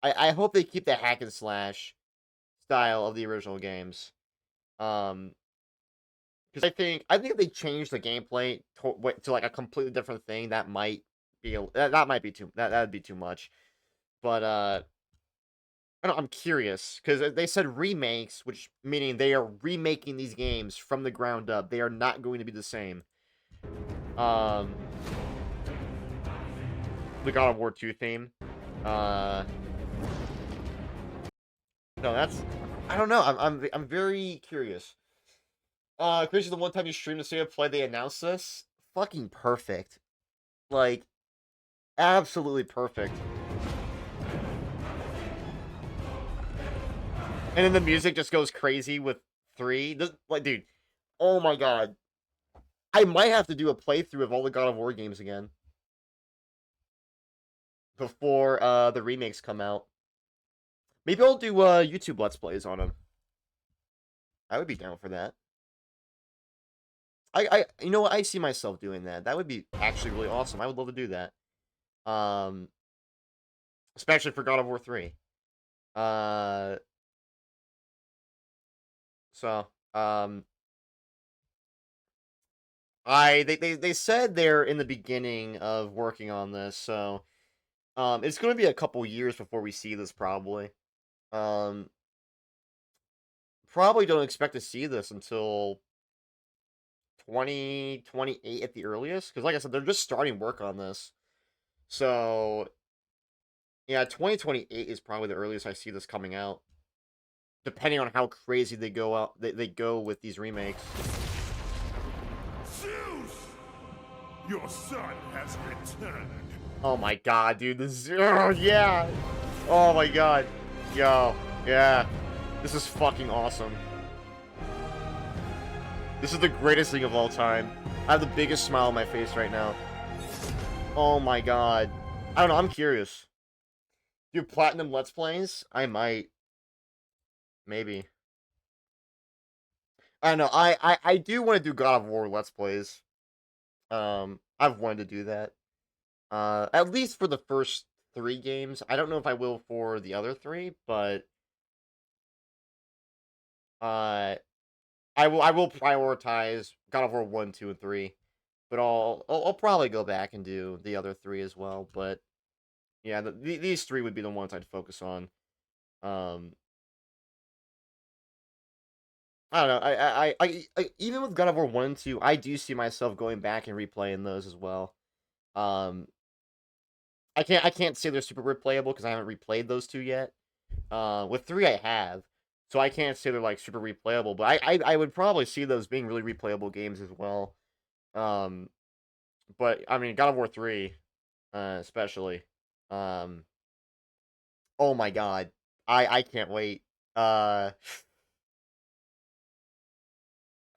Speaker 2: I hope they keep the hack and slash style of the original games. Because I think if they change the gameplay to like a completely different thing, that might be that might be that'd be too much. But I'm curious, because they said remakes, which meaning they are remaking these games from the ground up. They are not going to be the same. The God of War 2 theme. No, that's I don't know. I'm very curious. Chris, the one time you streamed a State of Play, they announced this. Fucking perfect. Like, absolutely perfect. And then the music just goes crazy with 3. Like, dude, oh my god. I might have to do a playthrough of all the God of War games again before the remakes come out. Maybe I'll do YouTube Let's Plays on them. I would be down for that. You know what? I see myself doing that. That would be actually really awesome. I would love to do that. Especially for God of War 3. So, they said they're in the beginning of working on this, so it's going to be a couple years before we see this probably. Probably don't expect to see this until 2028 at the earliest, because like I said, they're just starting work on this. So yeah, 2028 is probably the earliest I see this coming out, depending on how crazy they go out. They go with these remakes.
Speaker 12: Zeus! Your son has returned.
Speaker 2: Oh my god, dude, this is, oh, yeah. Oh my god. Yo, yeah. This is fucking awesome. This is the greatest thing of all time. I have the biggest smile on my face right now. Oh my god. I don't know, I'm curious. Do platinum Let's Plays? I might. Maybe. I don't know. I do want to do God of War Let's Plays. I've wanted to do that. At least for the first 3 games. I don't know if I will for the other 3, but I will prioritize God of War 1, 2, and 3. But I'll probably go back and do the other 3 as well. But yeah, these 3 would be the ones I'd focus on. I don't know. I even with God of War 1 and 2, I do see myself going back and replaying those as well. I can't say they're super replayable because I haven't replayed those 2 yet. With 3 I have, so I can't say they're like super replayable. But I would probably see those being really replayable games as well. But I mean, God of War 3, especially. Oh my god, I can't wait.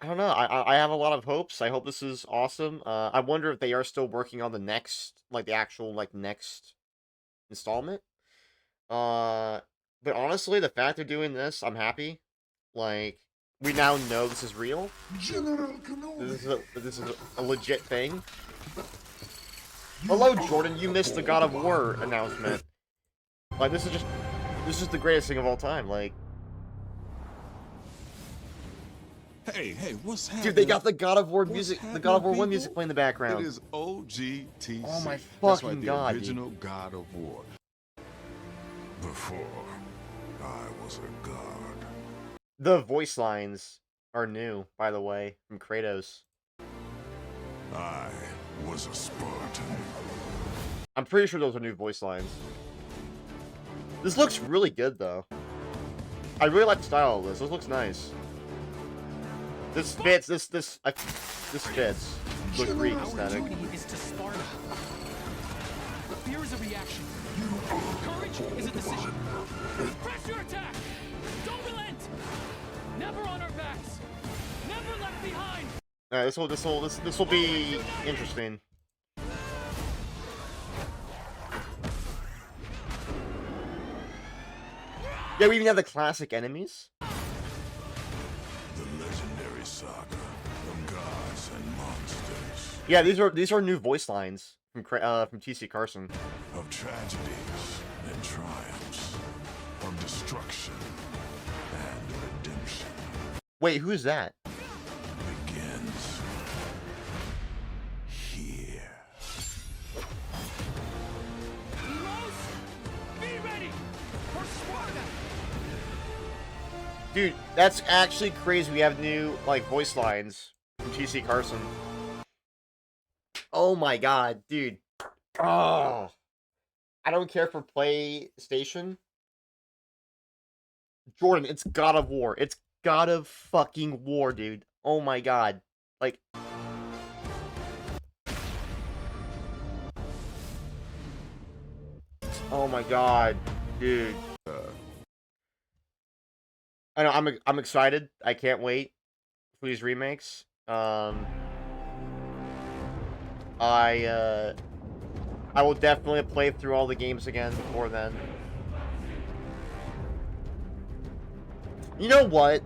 Speaker 2: I don't know. I have a lot of hopes. I hope this is awesome. I wonder if they are still working on the next, like, the actual, like, next installment. But honestly, the fact they're doing this, I'm happy. Like, we now know this is real. This is a legit thing. Hello, Jordan. You missed the God of War announcement. Like, this is the greatest thing of all time. Like,
Speaker 12: Hey, what's happening?
Speaker 2: dude, they got the God of War music, the God of War 1 music playing in the
Speaker 12: It
Speaker 2: background.
Speaker 12: is OGTC.
Speaker 2: Oh my
Speaker 12: That's
Speaker 2: fucking
Speaker 12: right, the
Speaker 2: god, dude.
Speaker 12: original God of War. Before I was a god.
Speaker 2: The voice lines are new, by the way, from Kratos.
Speaker 12: I was a Spartan.
Speaker 2: I'm pretty sure those are new voice lines. This looks really good, though. I really like the style of this. This looks nice. This fits. This fits the Greek aesthetic.
Speaker 13: Is to Sparta. Fear is a reaction. Courage is a decision. Press your attack. Don't relent. Never on our backs. Never left behind.
Speaker 2: This will be interesting. Yeah, we even have the classic enemies.
Speaker 12: The legendary saga of gods and monsters.
Speaker 2: Yeah, these are new voice lines from T.C. Carson.
Speaker 12: Of tragedies and triumphs. Of destruction and redemption.
Speaker 2: Wait, who's that?
Speaker 12: Begins here.
Speaker 13: Heroes, be ready for Sparta.
Speaker 2: Dude, that's actually crazy. We have new, like, voice lines from T.C. Carson. Oh my god, dude. Oh. I don't care for PlayStation. Jordan, it's God of War. It's God of fucking War, dude. Oh my god. Like... Oh my god, dude. I know, I'm excited. I can't wait for these remakes. I will definitely play through all the games again before then. You know what?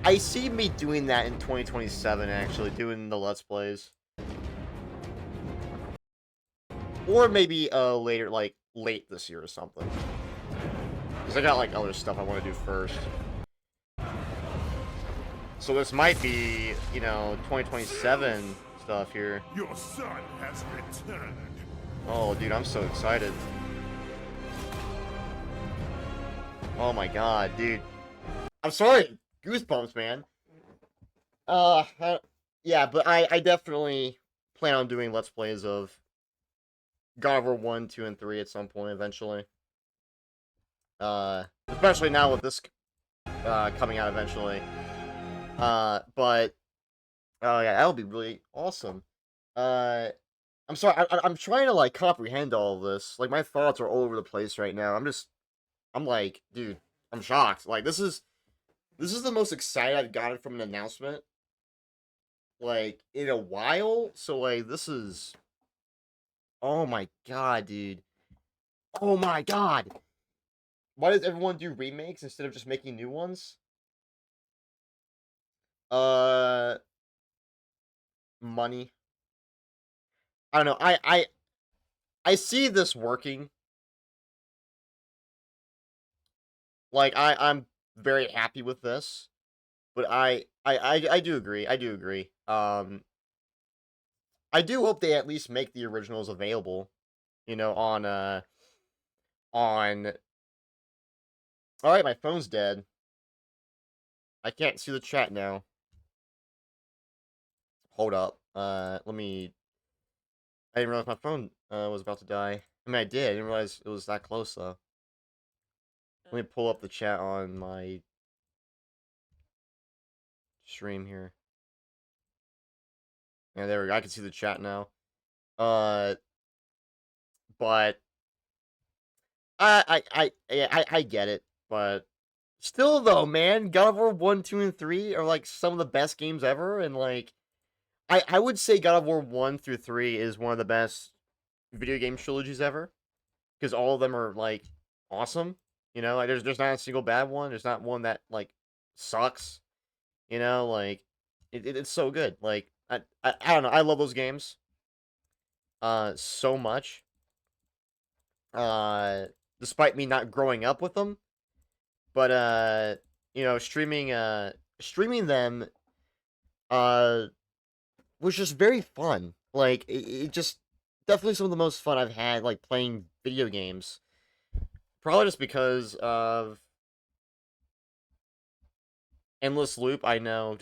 Speaker 2: I see me doing that in 2027, actually, doing the Let's Plays. Or maybe later, like late this year or something. Because I got, like, other stuff I want to do first. So this might be, you know, 2027 stuff here.
Speaker 12: Your son has returned.
Speaker 2: Oh, dude, I'm so excited. Oh my god, dude. I'm sorry, goosebumps, man. Yeah, but I definitely plan on doing Let's Plays of God of War 1, 2, and 3 at some point eventually. Especially now with this coming out eventually. But yeah, that would be really awesome. I'm sorry, I'm trying to, like, comprehend all of this. Like, my thoughts are all over the place right now. I'm like, dude, I'm shocked. Like, this is the most excited I've gotten from an announcement, like, in a while. So, like, this is... Oh my god, dude. Oh my god! Why does everyone do remakes instead of just making new ones? Money. I don't know. I see this working. Like, I'm very happy with this, but I do agree. I do agree. I do hope they at least make the originals available, you know, on Alright, my phone's dead. I can't see the chat now. Hold up. Let me... I didn't realize my phone was about to die. I mean, I did. I didn't realize it was that close, though. Let me pull up the chat on my stream here. Yeah, there we go. I can see the chat now. But I get it. But still, though, man, God of War 1, 2, and 3 are, like, some of the best games ever, and, like, I would say God of War 1 through 3 is one of the best video game trilogies ever, because all of them are, like, awesome. You know, like, there's not a single bad one. There's not one that, like, sucks. You know, like, it's so good. Like, I don't know. I love those games. So much. Despite me not growing up with them. But, you know, streaming them, was just very fun. Like, it just, definitely some of the most fun I've had, like, playing video games. Probably just because of Endless Loop, I know.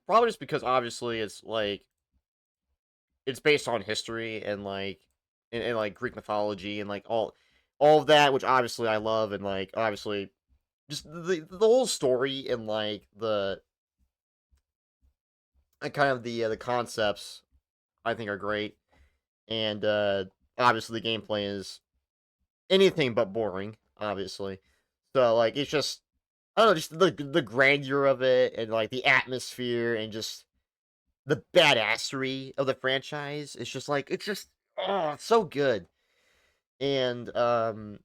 Speaker 2: Probably just because, obviously, it's, like, it's based on history and, like, and like, Greek mythology and, like, all of that, which, obviously, I love, and, like, obviously, just the whole story and, like, the concepts, I think, are great. And, obviously, the gameplay is anything but boring, obviously. So, like, it's just, I don't know, just the grandeur of it, and, like, the atmosphere, and just the badassery of the franchise. It's just, like, it's just, oh, it's so good. And, I'm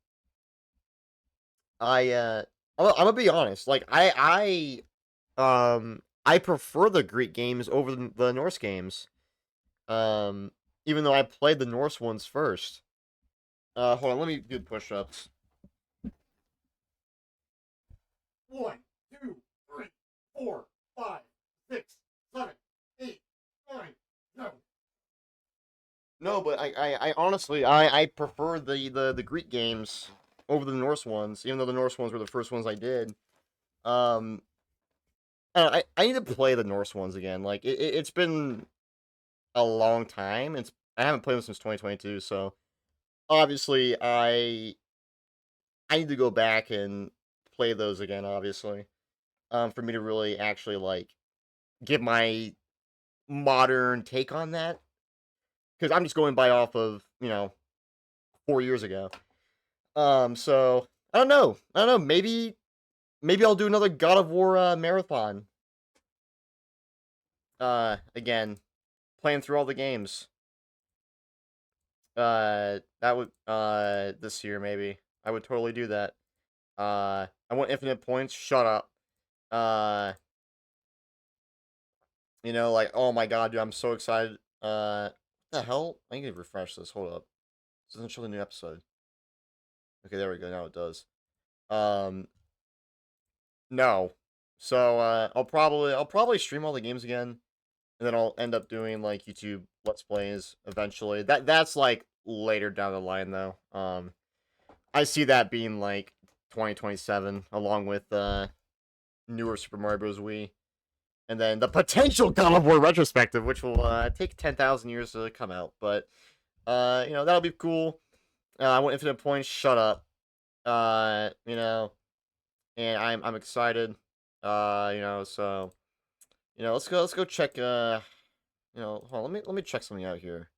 Speaker 2: gonna be honest, like, I prefer the Greek games over the Norse games. Even though I played the Norse ones first. Hold on, let me do push-ups. 1, 2, 3, 4, 5, 6, 7, 8, 9, 10. No, but I honestly, I prefer the Greek games over the Norse ones, even though the Norse ones were the first ones I did. I need to play the Norse ones again. Like, it's been a long time. I haven't played them since 2022, so obviously I need to go back and play those again, obviously. For me to really actually, like, get my modern take on that. Because I'm just going by off of, you know, 4 years ago. So I don't know. Maybe I'll do another God of War marathon. Again, playing through all the games. That would this year maybe. I would totally do that. I want infinite points. Shut up. You know, like, oh my god, dude, I'm so excited. What the hell? I need to refresh this. Hold up. This doesn't show the new episode. Okay, there we go. Now it does. No. So I'll probably stream all the games again, and then I'll end up doing like YouTube Let's Plays eventually. That's like later down the line though. I see that being like 2027, along with newer Super Mario Bros. Wii, and then the potential God of War retrospective, which will take 10,000 years to come out. But you know, that'll be cool. I want Infinite Points. Shut up. You know, and I'm excited. You know, so you know, let's go check. You know, hold on, let me check something out here.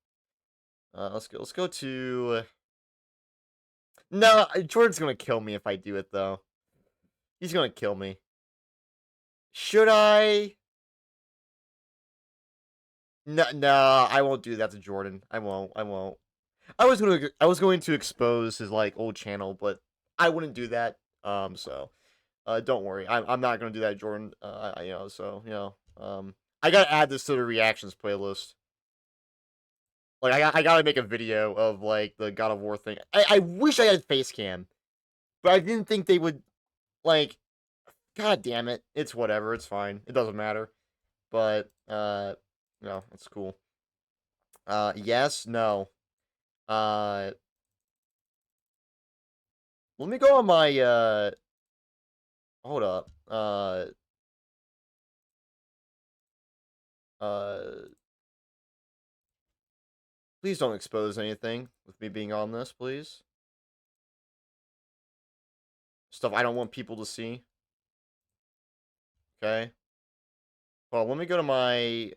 Speaker 2: Let's go to. No, Jordan's gonna kill me if I do it though. He's gonna kill me. Should I? No, I won't do that to Jordan. I won't. I was going to expose his like old channel, but I wouldn't do that. So, don't worry. I'm not gonna do that, Jordan. You know, so you know, I gotta add this to the reactions playlist. Like I gotta make a video of like the God of War thing. I wish I had face cam, but I didn't think they would. Like, God damn it! It's whatever. It's fine. It doesn't matter. But no, it's cool. Yes, no. Let me go on my hold up. Please don't expose anything with me being on this, please. Stuff I don't want people to see. Okay. Well, let me go to my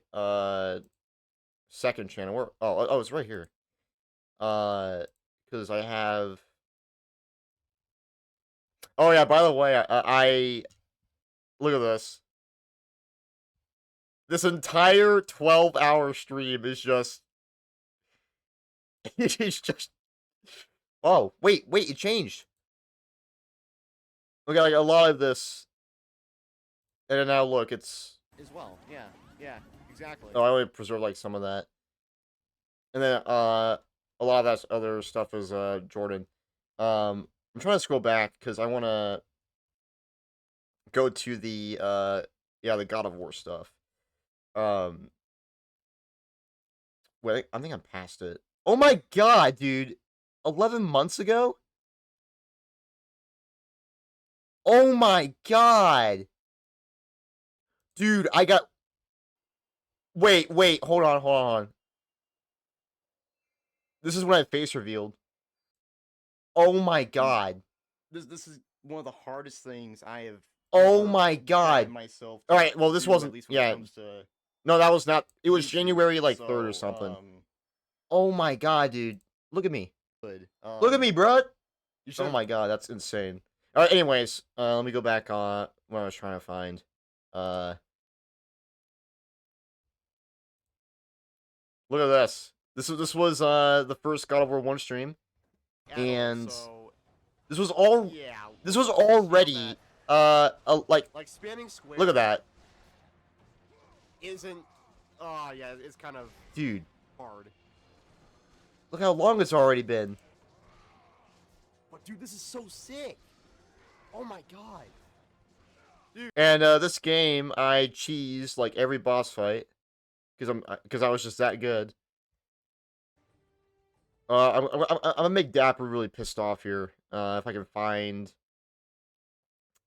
Speaker 2: second channel. Where oh, it's right here. Because I have. Oh yeah, by the way, I look at this. This entire 12-hour stream is just. It's just. Oh, wait, it changed. Okay, like a lot of this. And then now look, it's. As well, yeah, exactly. Oh, I only preserved like some of that. And then, a lot of that other stuff is, Jordan. I'm trying to scroll back, because I want to go to the, yeah, the God of War stuff. Wait, I think I'm past it. Oh my god, dude! 11 months ago? Oh my god! Dude, I got... Wait, hold on. This is when I face revealed. Oh my god. This is one of the hardest things I have... Oh my god. Myself. Alright, well this wasn't... Yeah. No, that was not... It was January, like, 3rd or something. Oh my god, dude. Look at me. Look at me, bro. Oh my god, that's insane. Alright, anyways, let me go back on what I was trying to find. Look at this. This was the first God of War 1 stream. And this was already like spanning square. Look at that. Isn't yeah, it's kind of dude hard. Look how long it's already been. But dude, this is so sick. Oh my god. Dude. And this game I cheesed like every boss fight because I was just that good. I'm gonna make Dapper really pissed off here. If I can find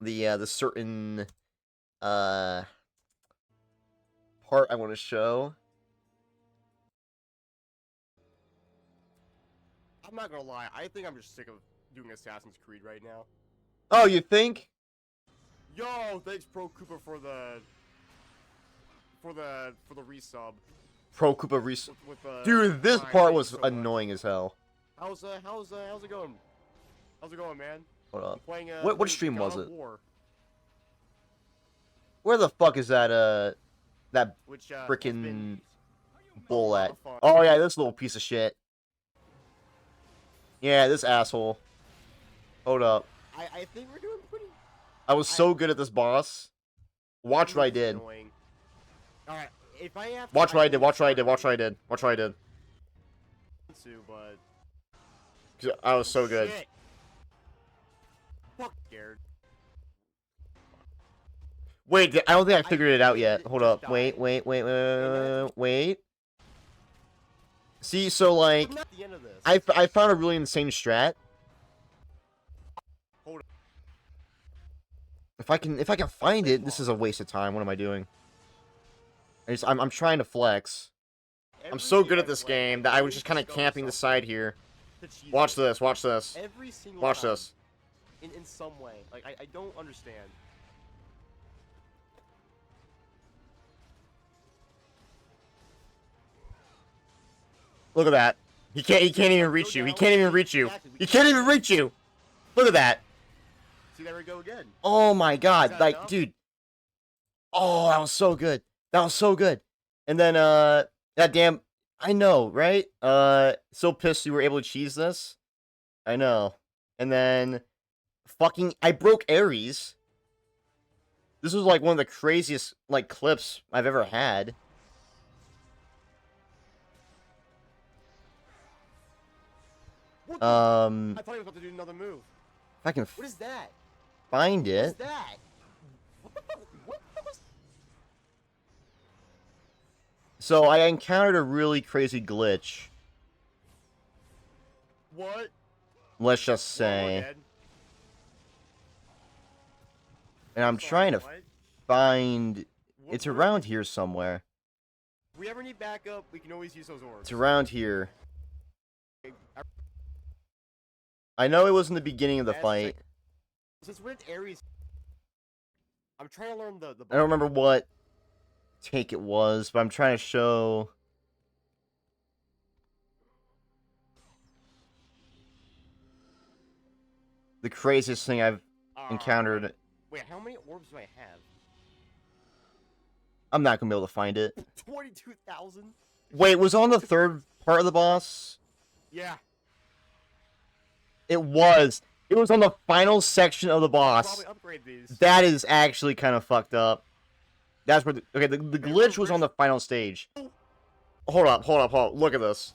Speaker 2: the certain part I want to show. I'm not gonna lie. I think I'm just sick of doing Assassin's Creed right now. Oh, you think? Yo, thanks Pro Koopa for the resub. Pro Koopa resub. Dude, this part was annoying as hell. How's it going? How's it going, man? Hold up. What stream was it? Where the fuck is that that frickin' bull at? Oh yeah, this little piece of shit. Yeah, this asshole. Hold up. I think we're doing pretty. I was so good at this boss. Watch what I did. Alright, if I have to, watch what I did. I was so good.
Speaker 14: Scared.
Speaker 2: Wait, I don't think I figured it out yet. Hold up. Wait. See, so like,
Speaker 14: Not the end of this.
Speaker 2: I found a really insane strat.
Speaker 14: Hold
Speaker 2: If I can find it, this is a waste of time. What am I doing? I'm trying to flex. I'm so good at this game that I was just kind of camping the side here. Watch this. Watch this.
Speaker 14: Every single
Speaker 2: Watch
Speaker 14: time,
Speaker 2: this.
Speaker 14: in some way. Like, I don't understand.
Speaker 2: Look at that. He can't even reach you. He can't even reach you. He can't even reach you. Look at that.
Speaker 14: See, there we go again.
Speaker 2: Oh my god.
Speaker 14: that
Speaker 2: Like,
Speaker 14: enough?
Speaker 2: dude. Oh, that was so good. That was so good. And then that damn, I know, right? So pissed you were able to cheese this. I know. And then fucking I broke Ares. This was like one of the craziest like clips I've ever had.
Speaker 14: What the- I thought he was about to do another move.
Speaker 2: If I can
Speaker 14: What is that?
Speaker 2: find
Speaker 14: What is
Speaker 2: it.
Speaker 14: that? What was...
Speaker 2: So I encountered a really crazy glitch.
Speaker 14: What?
Speaker 2: Let's just
Speaker 14: Well, we're
Speaker 2: say.
Speaker 14: dead.
Speaker 2: And I'm
Speaker 14: Sorry,
Speaker 2: trying to
Speaker 14: what?
Speaker 2: find.
Speaker 14: What-
Speaker 2: It's
Speaker 14: what are
Speaker 2: around here somewhere.
Speaker 14: If we ever need backup, we can always use those orbs.
Speaker 2: It's around here.
Speaker 14: I-
Speaker 2: I know it was in the beginning of the
Speaker 14: That's
Speaker 2: fight.
Speaker 14: Since we're at Ares, I'm trying to learn the.
Speaker 2: I don't remember what take it was, but I'm trying to show. The craziest thing I've encountered.
Speaker 14: Wait, how many orbs do I have?
Speaker 2: I'm not gonna be able to find it.
Speaker 14: 22,000?
Speaker 2: Wait, it was on the third part of the boss?
Speaker 14: Yeah.
Speaker 2: It was. It was on the final section of the boss.
Speaker 14: Probably upgrade these.
Speaker 2: That is actually kind of fucked up. That's where the glitch was on the final stage. Hold up. Look at this.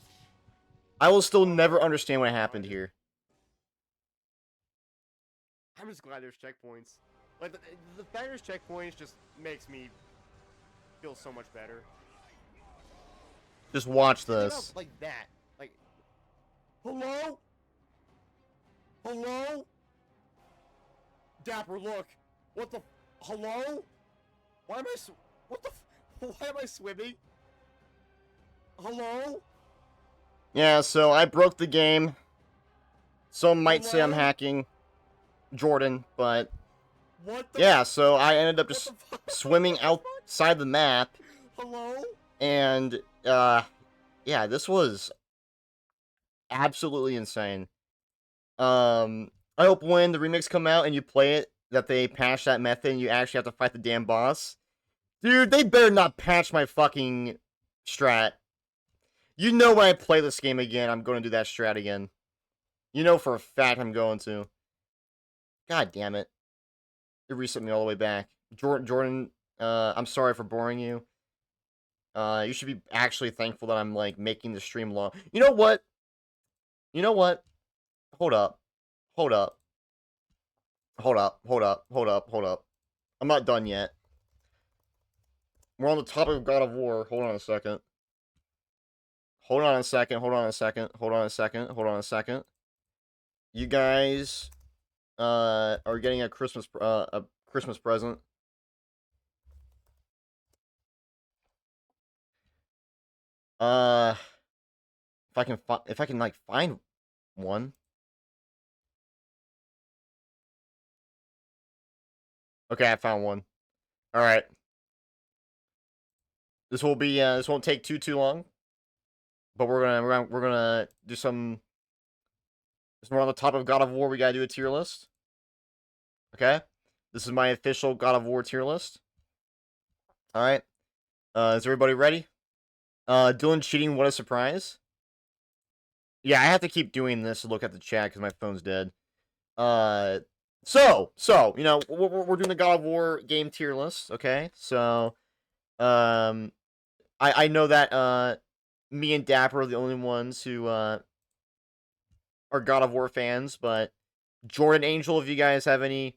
Speaker 2: I will still never understand what happened here.
Speaker 14: I'm just glad there's checkpoints. Like, the fact there's checkpoints just makes me feel so much better.
Speaker 2: Just watch
Speaker 14: Think about,
Speaker 2: this.
Speaker 14: like that. Like, hello? Hello? Dapper, look. What the? Hello? Why am I? What the? Why am I swimming? Hello?
Speaker 2: Yeah, so I broke the game. Some might say I'm hacking Jordan, but
Speaker 14: What the?
Speaker 2: yeah, so I ended up just swimming outside the map.
Speaker 14: Hello?
Speaker 2: And yeah, this was absolutely insane. I hope when the remix come out and you play it, that they patch that method and you actually have to fight the damn boss. Dude, they better not patch my fucking strat. You know when I play this game again, I'm going to do that strat again. You know for a fact I'm going to. God damn it. It reset me all the way back. Jordan, I'm sorry for boring you. You should be actually thankful that I'm, like, making the stream long. You know what? Hold up. I'm not done yet. We're on the topic of God of War. Hold on a second. You guys are getting a Christmas present. If I can like find one. Okay, I found one. All right. This will be this won't take too long. But we're gonna do some. Since we're on the top of God of War, we gotta do a tier list. Okay, this is my official God of War tier list. All right, is everybody ready? Dylan cheating, what a surprise! Yeah, I have to keep doing this to look at the chat because my phone's dead. So you know we're doing the God of War game tier list. Okay, so I know that me and Dapper are the only ones who are God of War fans, but Jordan, Angel, if you guys have any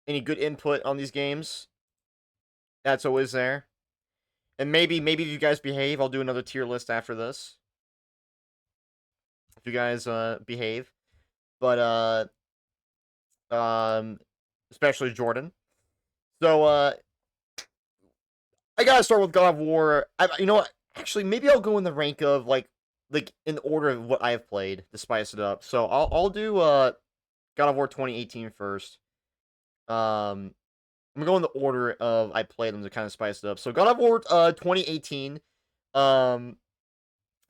Speaker 2: good input on these games, that's always there. And maybe if you guys behave, I'll do another tier list after this. If you guys behave. But especially Jordan. So I gotta start with God of War. You know what? Actually, maybe I'll go in the rank of like in order of what I have played to spice it up. So I'll do God of War 2018 first. I'm gonna go in the order of I played them to kind of spice it up. So God of War 2018.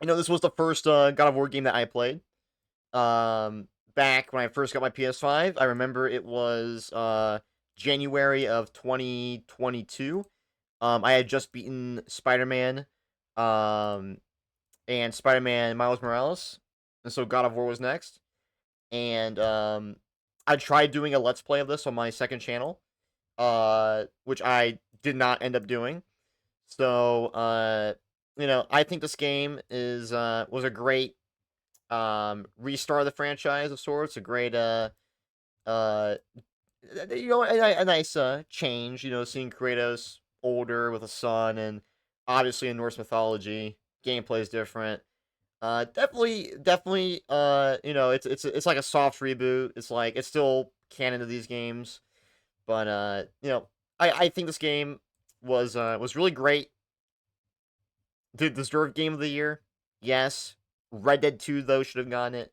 Speaker 2: This was the first God of War game that I played. Back when I first got my PS5, I remember it was January of 2022. I had just beaten Spider-Man, and Spider-Man Miles Morales, and so God of War was next. And I tried doing a Let's Play of this on my second channel, which I did not end up doing. So, I think this game was a great restart of the franchise of sorts, a great a nice change, seeing Kratos older with a son, and obviously in Norse mythology, gameplay is different. Definitely, it's like a soft reboot. It's still canon to these games, but I think this game was really great. The deserved game of the year, yes. Red Dead 2 though should have gotten it,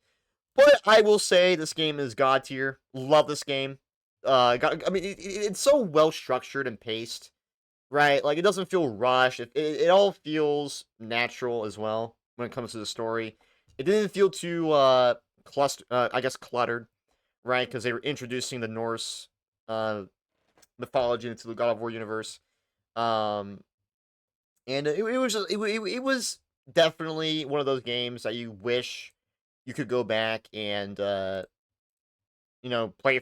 Speaker 2: but I will say this game is God tier. Love this game. It's so well structured and paced, right? Like it doesn't feel rushed. It all feels natural as well when it comes to the story. It didn't feel too cluttered, right? Because they were introducing the Norse mythology into the God of War universe. And it was definitely one of those games that you wish you could go back and play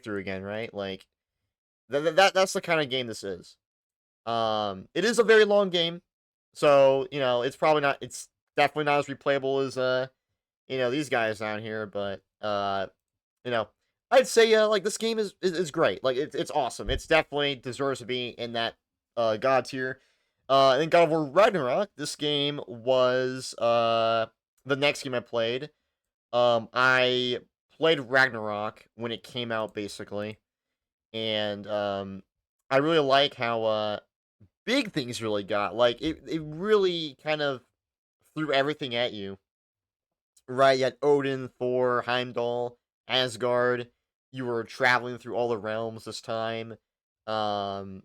Speaker 2: through again, right? Like that's the kind of game this is. It is a very long game, so it's definitely not as replayable as these guys down here, but I'd say like this game is great. Like it's awesome. It's definitely deserves to be in that God tier. And then God of War Ragnarok, this game was the next game I played. I played Ragnarok when it came out, basically. And I really like how big things really got. Like, it really kind of threw everything at you. Right? You had Odin, Thor, Heimdall, Asgard. You were traveling through all the realms this time. And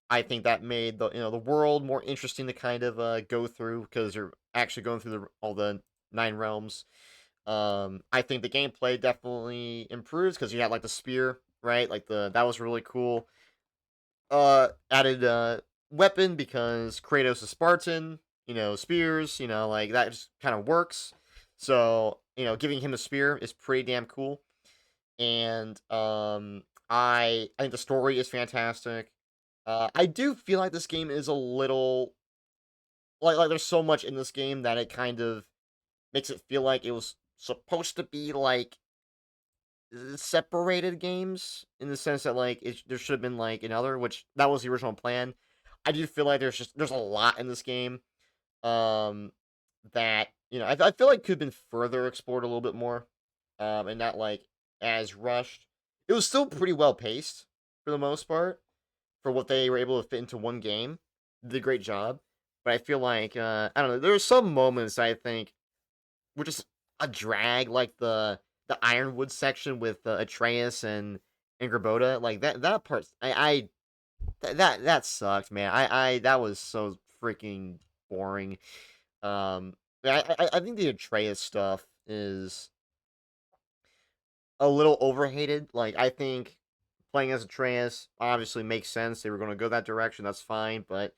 Speaker 2: I think that made the world more interesting to kind of go through, because you're actually going through all the 9 realms. I think the gameplay definitely improves because you had like the spear, right? Like that was really cool. Added weapon because Kratos is Spartan. Spears. Like that just kind of works. So giving him a spear is pretty damn cool. And I think the story is fantastic. I do feel like this game is a little like there's so much in this game that it kind of makes it feel like it was supposed to be like separated games, in the sense that like there should have been like another, which that was the original plan. I do feel like there's a lot in this game that I feel like could have been further explored a little bit more, and not like as rushed. It was still pretty well paced for the most part, for what they were able to fit into one game. They did a great job. But I feel like, I don't know, there were some moments I think were just a drag, like the Ironwood section with Atreus and Angrboda. Like that part, that sucked, man. That was so freaking boring. I think the Atreus stuff is a little overhated. Like, I think playing as Atreus obviously makes sense. They were going to go that direction. That's fine. But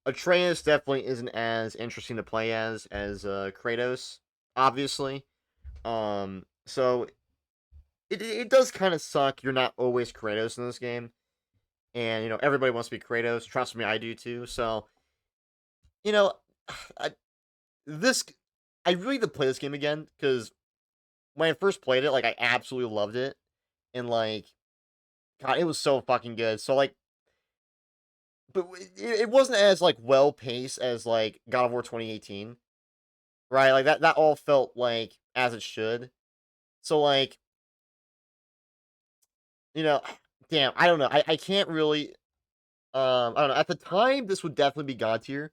Speaker 2: Atreus definitely isn't as interesting to play as Kratos, obviously. So it does kind of suck. You're not always Kratos in this game. And, everybody wants to be Kratos. Trust me, I do too. So, I really need to play this game again, because when I first played it, like, I absolutely loved it. And, like, God, it was so fucking good. So, like, but it wasn't as, like, well-paced as, like, God of War 2018. Right? Like, that all felt, like, as it should. So, like, you know, damn, I don't know. I can't really, I don't know. At the time, this would definitely be God tier.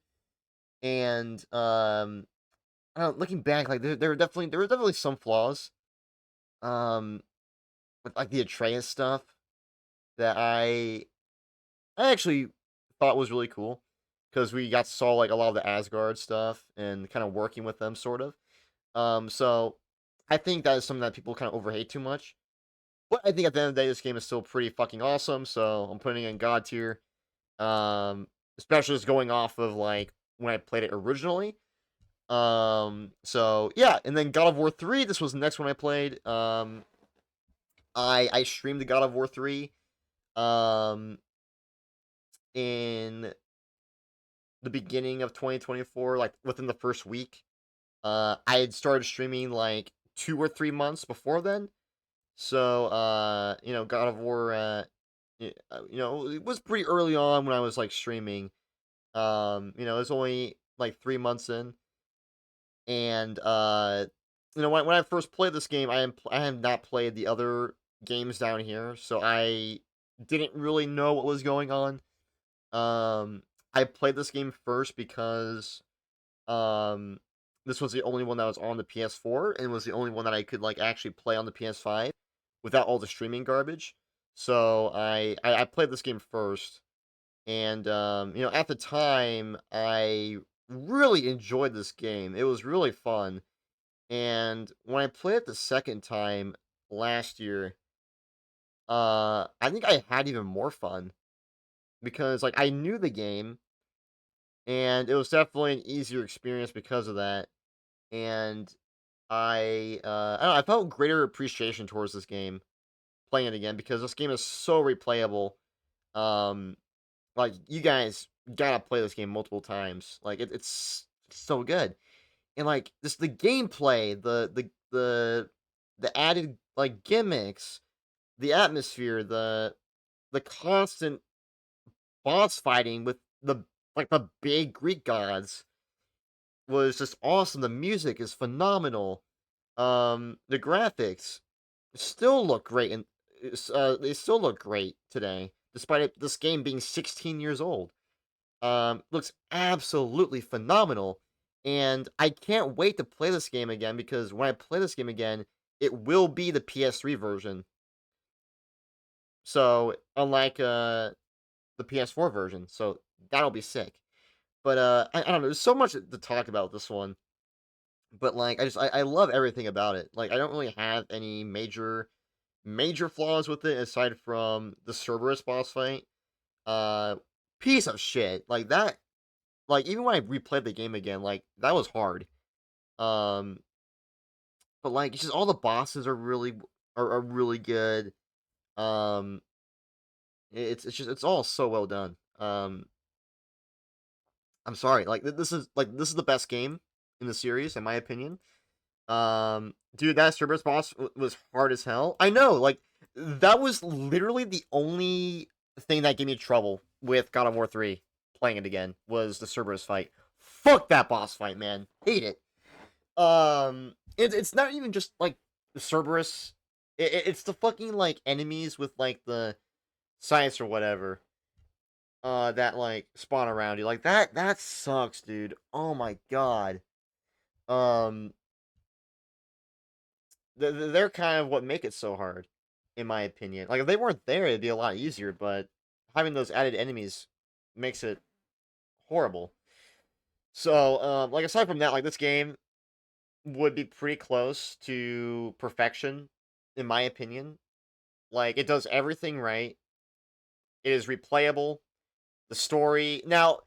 Speaker 2: And, I don't know, looking back, like, there were definitely some flaws. With, like, the Atreus stuff that I actually thought was really cool. Because we got to saw, like, a lot of the Asgard stuff and kind of working with them, sort of. So I think that is something that people kind of overhate too much. But I think at the end of the day, this game is still pretty fucking awesome, so I'm putting it in God tier. Especially just going off of, like, when I played it originally. So, yeah, and then God of War 3, this was the next one I played. I streamed the God of War 3, in the beginning of 2024, like, within the first week. I had started streaming, like, 2 or 3 months before then. So, you know, God of War, you know, it was pretty early on when I was, like, streaming. You know, it was only, like, 3 months in. And, you know, when I first played this game, I have not played the other games down here, so I didn't really know what was going on. I played this game first because, this was the only one that was on the PS4, and was the only one that I could, like, actually play on the PS5 without all the streaming garbage. So I played this game first, and, you know, at the time, I really enjoyed this game. It was really fun. And when I played it the second time last year, I think I had even more fun. Because, like, I knew the game, and it was definitely an easier experience because of that. And I don't know, I felt greater appreciation towards this game playing it again because this game is so replayable. Like, you guys gotta play this game multiple times. Like, it's so good. And, like, just the gameplay, the added, like, gimmicks, the atmosphere, the constant boss fighting with the big Greek gods was just awesome. The music is phenomenal. The graphics still look great, and they still look great today, despite this game being 16 years old. Looks absolutely phenomenal, and I can't wait to play this game again because when I play this game again, it will be the PS3 version. So, unlike the PS4 version, so that'll be sick. But I don't know. There's so much to talk about this one, but like I love everything about it. Like I don't really have any major flaws with it aside from the Cerberus boss fight. Piece of shit. Like that. Like even when I replayed the game again, like that was hard. But like it's just all the bosses are really really good. It's all so well done. I'm sorry, like this is the best game in the series, in my opinion. Dude, that Cerberus boss was hard as hell. I know, like that was literally the only thing that gave me trouble with God of War 3 playing it again was the Cerberus fight. Fuck that boss fight, man. Hate it. It's not even just like the Cerberus. It's the fucking like enemies with like the science or whatever. That like spawn around you. Like that sucks, dude. Oh my god. They're kind of what make it so hard, in my opinion. Like if they weren't there, it'd be a lot easier. But having those added enemies makes it horrible. So, like aside from that, like this game would be pretty close to perfection, in my opinion. Like it does everything right. It is replayable. The story now,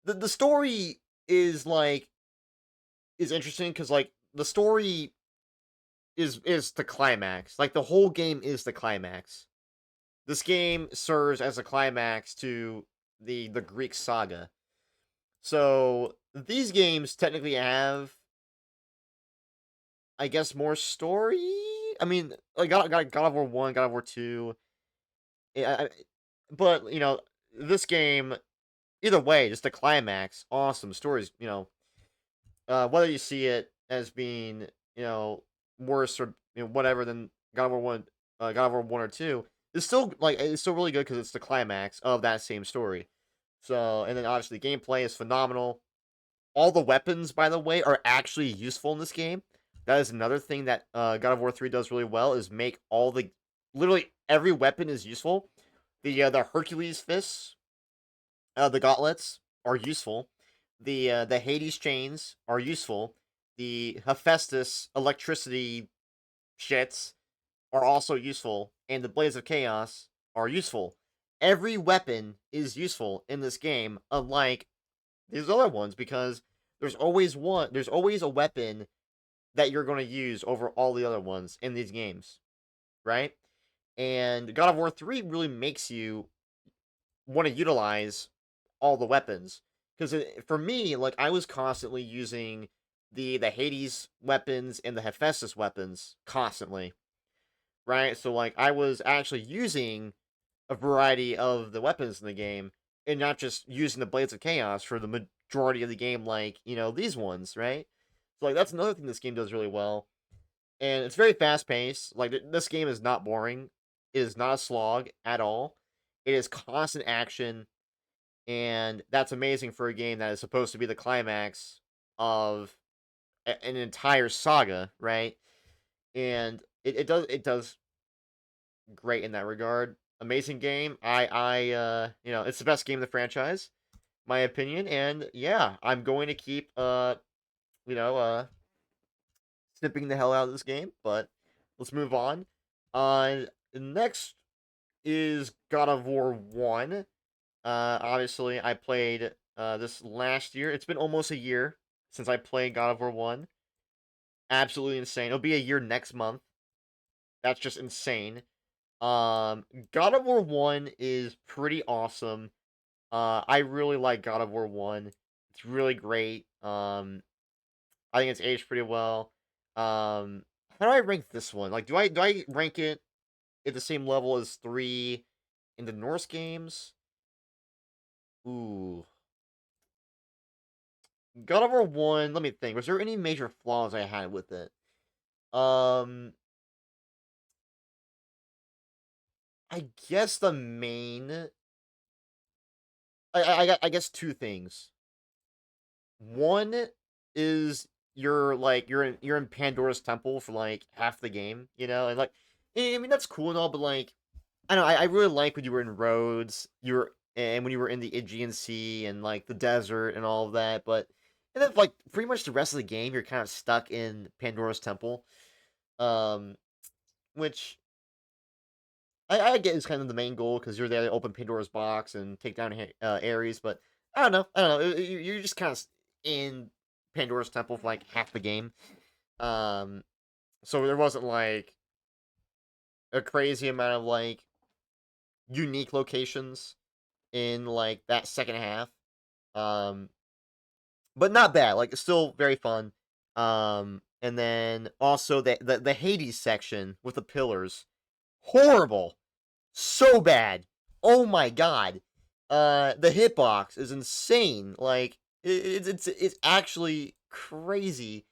Speaker 2: the story is like is interesting because like the story is the climax. Like the whole game is the climax. This game serves as a climax to the Greek saga. So these games technically have I guess more story. I mean, like God of War 1, God of War 2. Yeah, but this game, either way, just the climax, awesome stories. Whether you see it as being worse or whatever than God of War 1, God of War 1 or 2, it's still really good because it's the climax of that same story. So, and then obviously the gameplay is phenomenal. All the weapons, by the way, are actually useful in this game. That is another thing that God of War 3 does really well, is make literally every weapon is useful. The Hercules fists, the gauntlets are useful. The Hades chains are useful. The Hephaestus electricity shits are also useful, and the Blades of Chaos are useful. Every weapon is useful in this game, unlike these other ones, because there's always a weapon that you're going to use over all the other ones in these games, right? And God of War 3 really makes you want to utilize all the weapons, because for me, like, I was constantly using the Hades weapons and the Hephaestus weapons constantly, right? So like I was actually using a variety of the weapons in the game, and not just using the Blades of Chaos for the majority of the game, like these ones, right? So like that's another thing this game does really well, and it's very fast paced. Like this game is not boring. It is not a slog at all. It is constant action, and that's amazing for a game that is supposed to be the climax of an entire saga, right? And it does great in that regard. Amazing game. It's the best game in the franchise, my opinion. And yeah, I'm going to keep snipping the hell out of this game. But let's move on. Next is God of War 1. Obviously, I played this last year. It's been almost a year since I played God of War 1. Absolutely insane. It'll be a year next month. That's just insane. God of War 1 is pretty awesome. I really like God of War 1. It's really great. I think it's aged pretty well. How do I rank this one? Like, do I rank it at the same level as 3 in the Norse games? Ooh. God of War 1, let me think. Was there any major flaws I had with it? I guess the main I guess two things. One is you're in Pandora's Temple for like half the game, and like I mean that's cool and all, but like I don't know, I really like when you were in Rhodes, and when you were in the Aegean Sea and like the desert and all of that, but and then like pretty much the rest of the game you're kind of stuck in Pandora's Temple. Um which I get is kind of the main goal because you're there to open Pandora's box and take down Ares, but I don't know. You're just kind of in Pandora's Temple for like half the game. So there wasn't like a crazy amount of like unique locations in like that second half. But not bad. Like it's still very fun. And then also the Hades section with the pillars, horrible. So bad. Oh my god. The hitbox is insane. Like it's actually crazy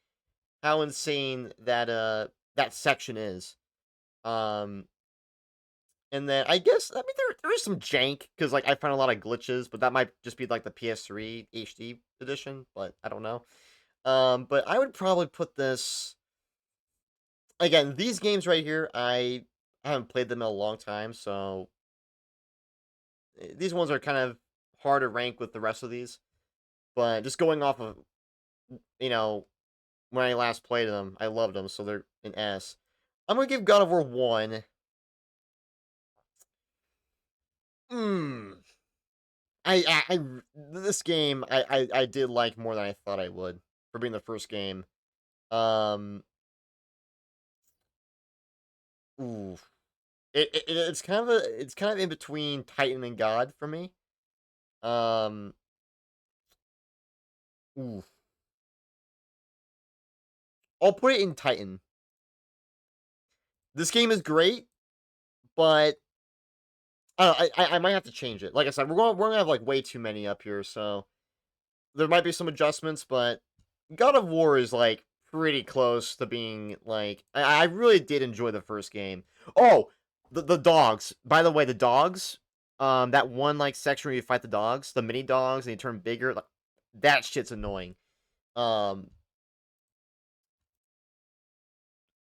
Speaker 2: how insane that section is. And then I guess there is some jank because like I found a lot of glitches, but that might just be like the PS3 HD edition, but I don't know. But I would probably put this again. These games right here, I haven't played them in a long time, so these ones are kind of hard to rank with the rest of these. But just going off of, when I last played them, I loved them, so they're an S. I'm gonna give God of War 1. This game I did like more than I thought I would for being the first game. Ooh. It's kind of in between Titan and God for me. Ooh. I'll put it in Titan. This game is great, but I might have to change it. Like I said, we're gonna have like way too many up here, so there might be some adjustments. But God of War is like pretty close to being like I really did enjoy the first game. Oh, the dogs. By the way, the dogs. That one like section where you fight the dogs, the mini dogs, and they turn bigger. Like, that shit's annoying.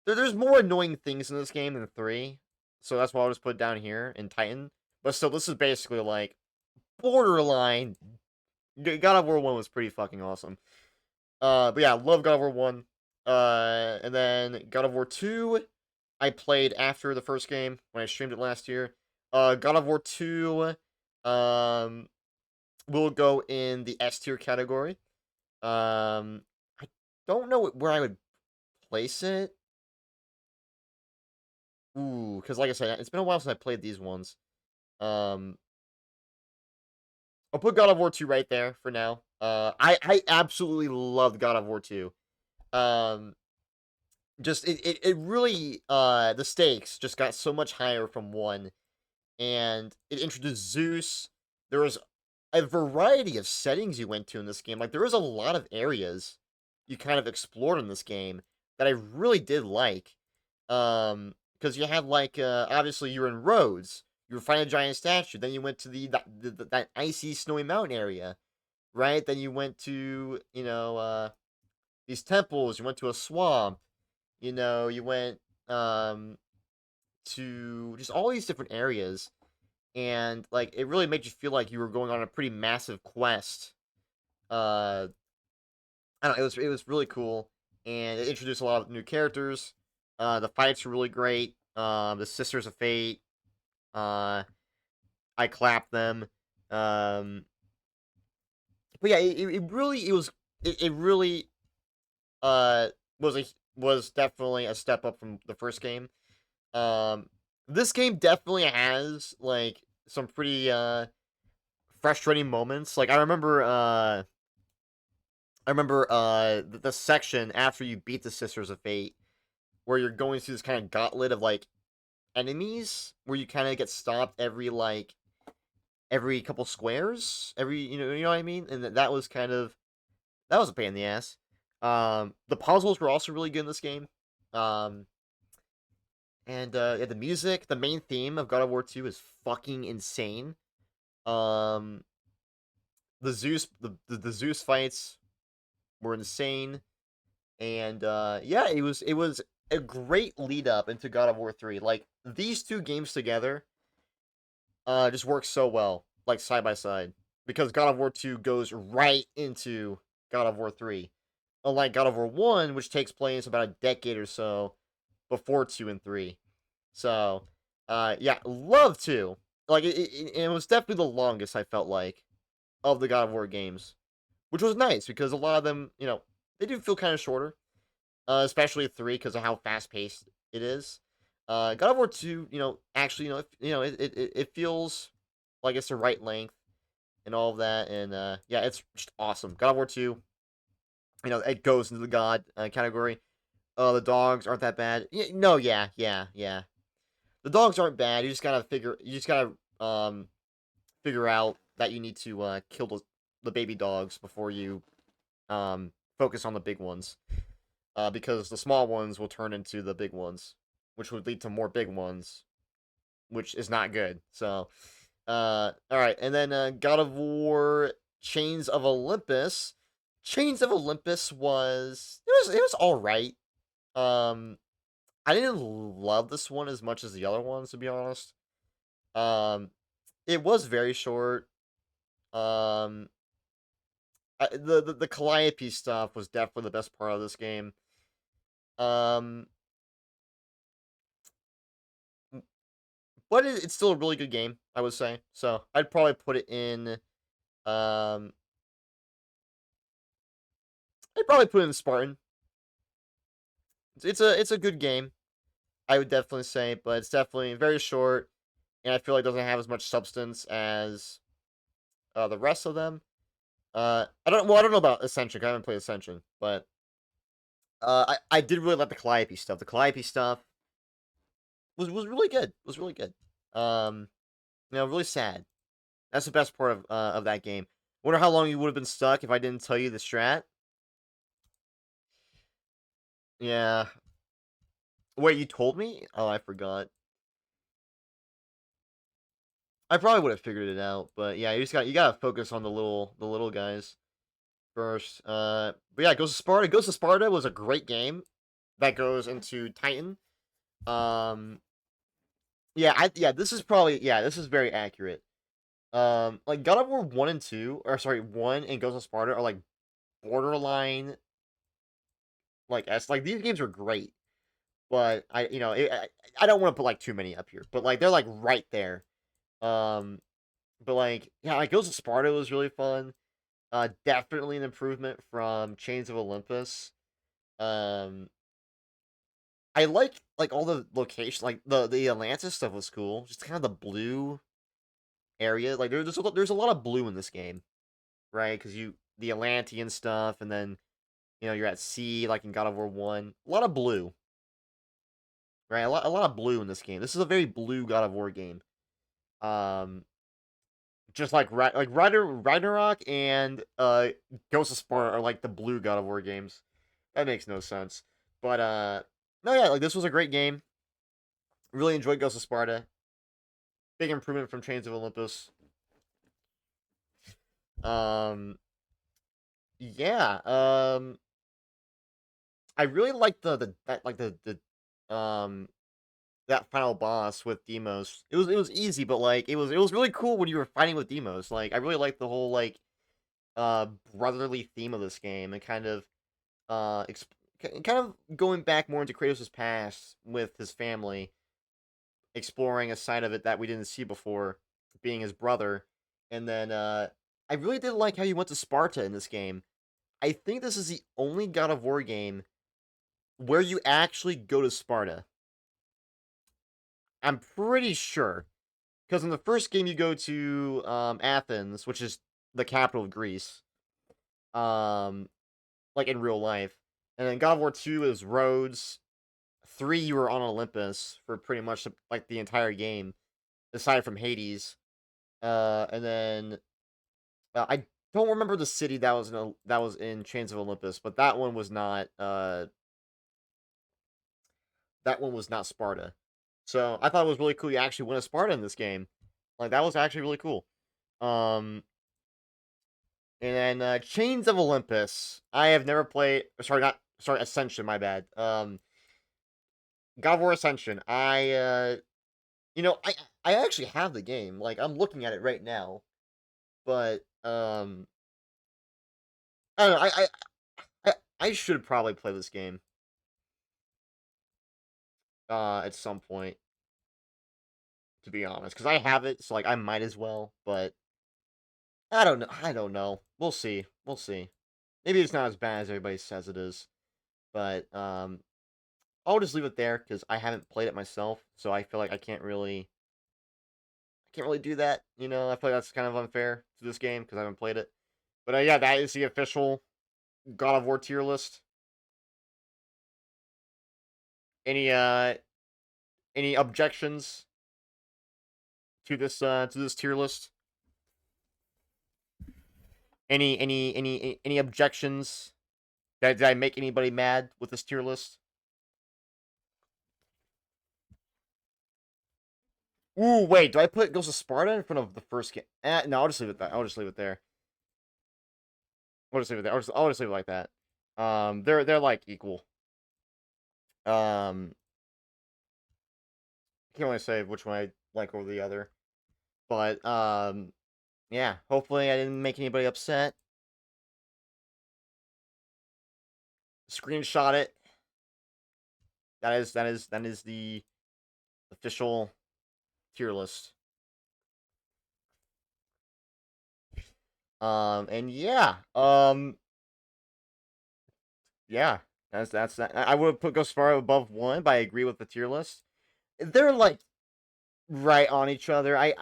Speaker 2: There's more annoying things in this game than 3, so that's why I'll just put it down here in Titan. But still, this is basically like borderline. God of War 1 was pretty fucking awesome. But yeah, love God of War 1. And then God of War 2, I played after the first game when I streamed it last year. God of War 2 will go in the S tier category. I don't know where I would place it. Ooh, because like I said, it's been a while since I played these ones. I'll put God of War 2 right there for now. I absolutely loved God of War 2. Just it really the stakes just got so much higher from 1, and it introduced Zeus. There was a variety of settings you went to in this game. Like there was a lot of areas you kind of explored in this game that I really did like. Because you had like obviously you were in Rhodes, you were fighting a giant statue, then you went to that icy snowy mountain area, right? Then you went to these temples, you went to a swamp, you went to just all these different areas, and like it really made you feel like you were going on a pretty massive quest. I don't know, it was really cool, and it introduced a lot of new characters. The fights were really great. The Sisters of Fate. I clapped them. But yeah, it really was definitely a step up from the first game. This game definitely has like some pretty frustrating moments. Like I remember the section after you beat the Sisters of Fate, where you're going through this kind of gauntlet of like enemies, where you kind of get stopped every couple squares, you know what I mean, and that was a pain in the ass. The puzzles were also really good in this game, and yeah, the music, the main theme of God of War 2 is fucking insane. The Zeus fights were insane, and yeah, it was a great lead up into God of War 3. Like these two games together just work so well, like side by side, because God of War 2 goes right into God of War 3. Unlike God of War 1, which takes place about a decade or so before 2 and 3. So, yeah, love 2. Like, it was definitely the longest, I felt like, of the God of War games. Which was nice, because a lot of them, they do feel kind of shorter. Especially 3, because of how fast-paced it is. God of War 2, actually, it feels like it's the right length and all of that. And, yeah, it's just awesome. God of War 2, it goes into the God category. The dogs aren't that bad. Yeah. The dogs aren't bad. You just gotta figure out that you need to kill the baby dogs before you focus on the big ones. Because the small ones will turn into the big ones, which would lead to more big ones, which is not good. So, all right, and then God of War Chains of Olympus. Chains of Olympus was all right. I didn't love this one as much as the other ones, to be honest. It was very short. The Calliope stuff was definitely the best part of this game. But it's still a really good game, I would say. So I'd probably put it in. I'd probably put it in Spartan. It's a good game, I would definitely say, but it's definitely very short, and I feel like it doesn't have as much substance as the rest of them. I don't know about Ascension. I haven't played Ascension, but I did really like the Calliope stuff. The Calliope stuff was really good. Was really good. Really sad. That's the best part of that game. Wonder how long you would have been stuck if I didn't tell you the strat. Yeah. Wait, you told me? Oh, I forgot. I probably would have figured it out, but yeah, you gotta focus on the little guys first. But yeah, Ghost of Sparta. Ghost of Sparta was a great game that goes into Titan. This is very accurate. Like God of War 1 and 2, or sorry, 1 and Ghost of Sparta are like borderline like these games are great. But I don't want to put like too many up here, but like they're like right there. But like Ghost of Sparta was really fun. Definitely an improvement from Chains of Olympus. I like all the location, like the Atlantis stuff was cool. Just kind of the blue area. Like there's a lot of blue in this game, right? Because the Atlantean stuff, and then you're at sea like in God of War 1. A lot of blue. Right, a lot of blue in this game. This is a very blue God of War game. Just like Ragnarok and Ghost of Sparta are like the blue God of War games. That makes no sense. But no, yeah, like this was a great game. Really enjoyed Ghost of Sparta. Big improvement from Chains of Olympus. Yeah. I really liked that final boss with Deimos. It was easy, but like it was really cool when you were fighting with Deimos. Like I really liked the whole like brotherly theme of this game, and kind of going back more into Kratos' past with his family, exploring a side of it that we didn't see before, being his brother. And then I really did like how you went to Sparta in this game. I think this is the only God of War game where you actually go to Sparta. I'm pretty sure. Because in the first game you go to Athens, which is the capital of Greece. Like in real life. And then God of War 2 is Rhodes. 3 you were on Olympus for pretty much like the entire game. Aside from Hades. And then I don't remember the city that was in Chains of Olympus, but that one was not Sparta. So I thought it was really cool you actually win a Sparta in this game. Like that was actually really cool. And then Chains of Olympus. I have never played. Sorry, Ascension. My bad. God of War Ascension. I actually have the game. Like I'm looking at it right now, but I don't know. I should probably play this game. At some point, to be honest, because I have it, so like I might as well. But I don't know. We'll see. Maybe it's not as bad as everybody says it is. But I'll just leave it there because I haven't played it myself, so I feel like I can't really do that. I feel like that's kind of unfair to this game because I haven't played it. But yeah, that is the official God of War tier list. Any objections to this tier list? Any objections? Did I make anybody mad with this tier list? Ooh, wait, do I put Ghost of Sparta in front of the first game? No, I'll just leave it there. I'll just leave it there. I'll just leave it like that. They're like equal. Can't really say which one I like over the other. But yeah, hopefully I didn't make anybody upset. Screenshot it. That is the official tier list. And yeah, yeah, that's that. I would put Ghost of Sparta above 1, but I agree with the tier list. They're like right on each other. I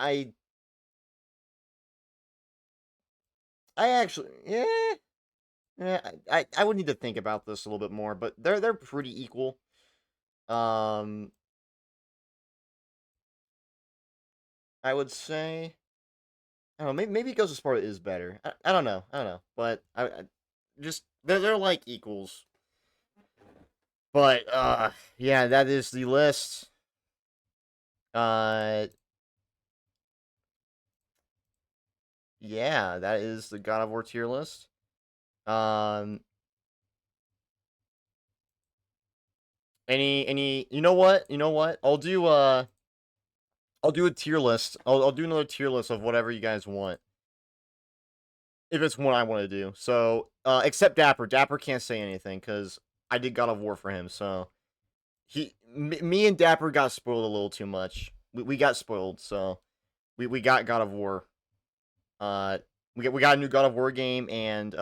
Speaker 2: actually, yeah, I would need to think about this a little bit more, but they're pretty equal. I would say, I don't know, maybe Ghost of Sparta is better. I don't know, but I just they're like equals. But yeah, that is the list. Yeah, that is the God of War tier list. Any you know what? I'll do a tier list. I'll do another tier list of whatever you guys want. If it's one I want to do. So, except Dapper. Dapper can't say anything because I did God of War for him. So, me and Dapper got spoiled a little too much. We got spoiled. So, we got God of War. We got a new God of War game and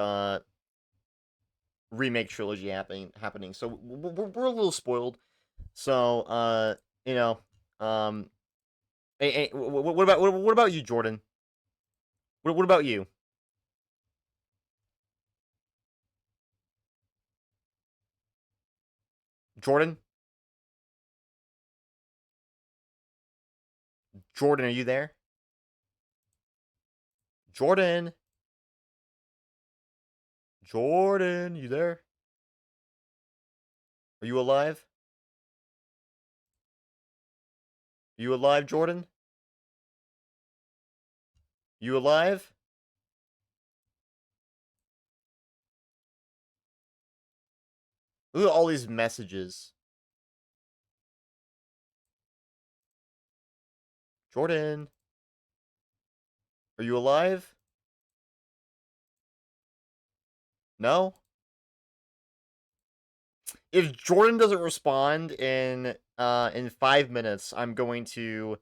Speaker 2: remake trilogy happening. So we're a little spoiled. So you know, hey, what about you, Jordan? What about you? Jordan? Jordan, are you there? Jordan? Jordan, you there? Are you alive? Are you alive, Jordan? You alive? Look at all these messages. Jordan? Are you alive? No? If Jordan doesn't respond in 5 minutes, I'm going to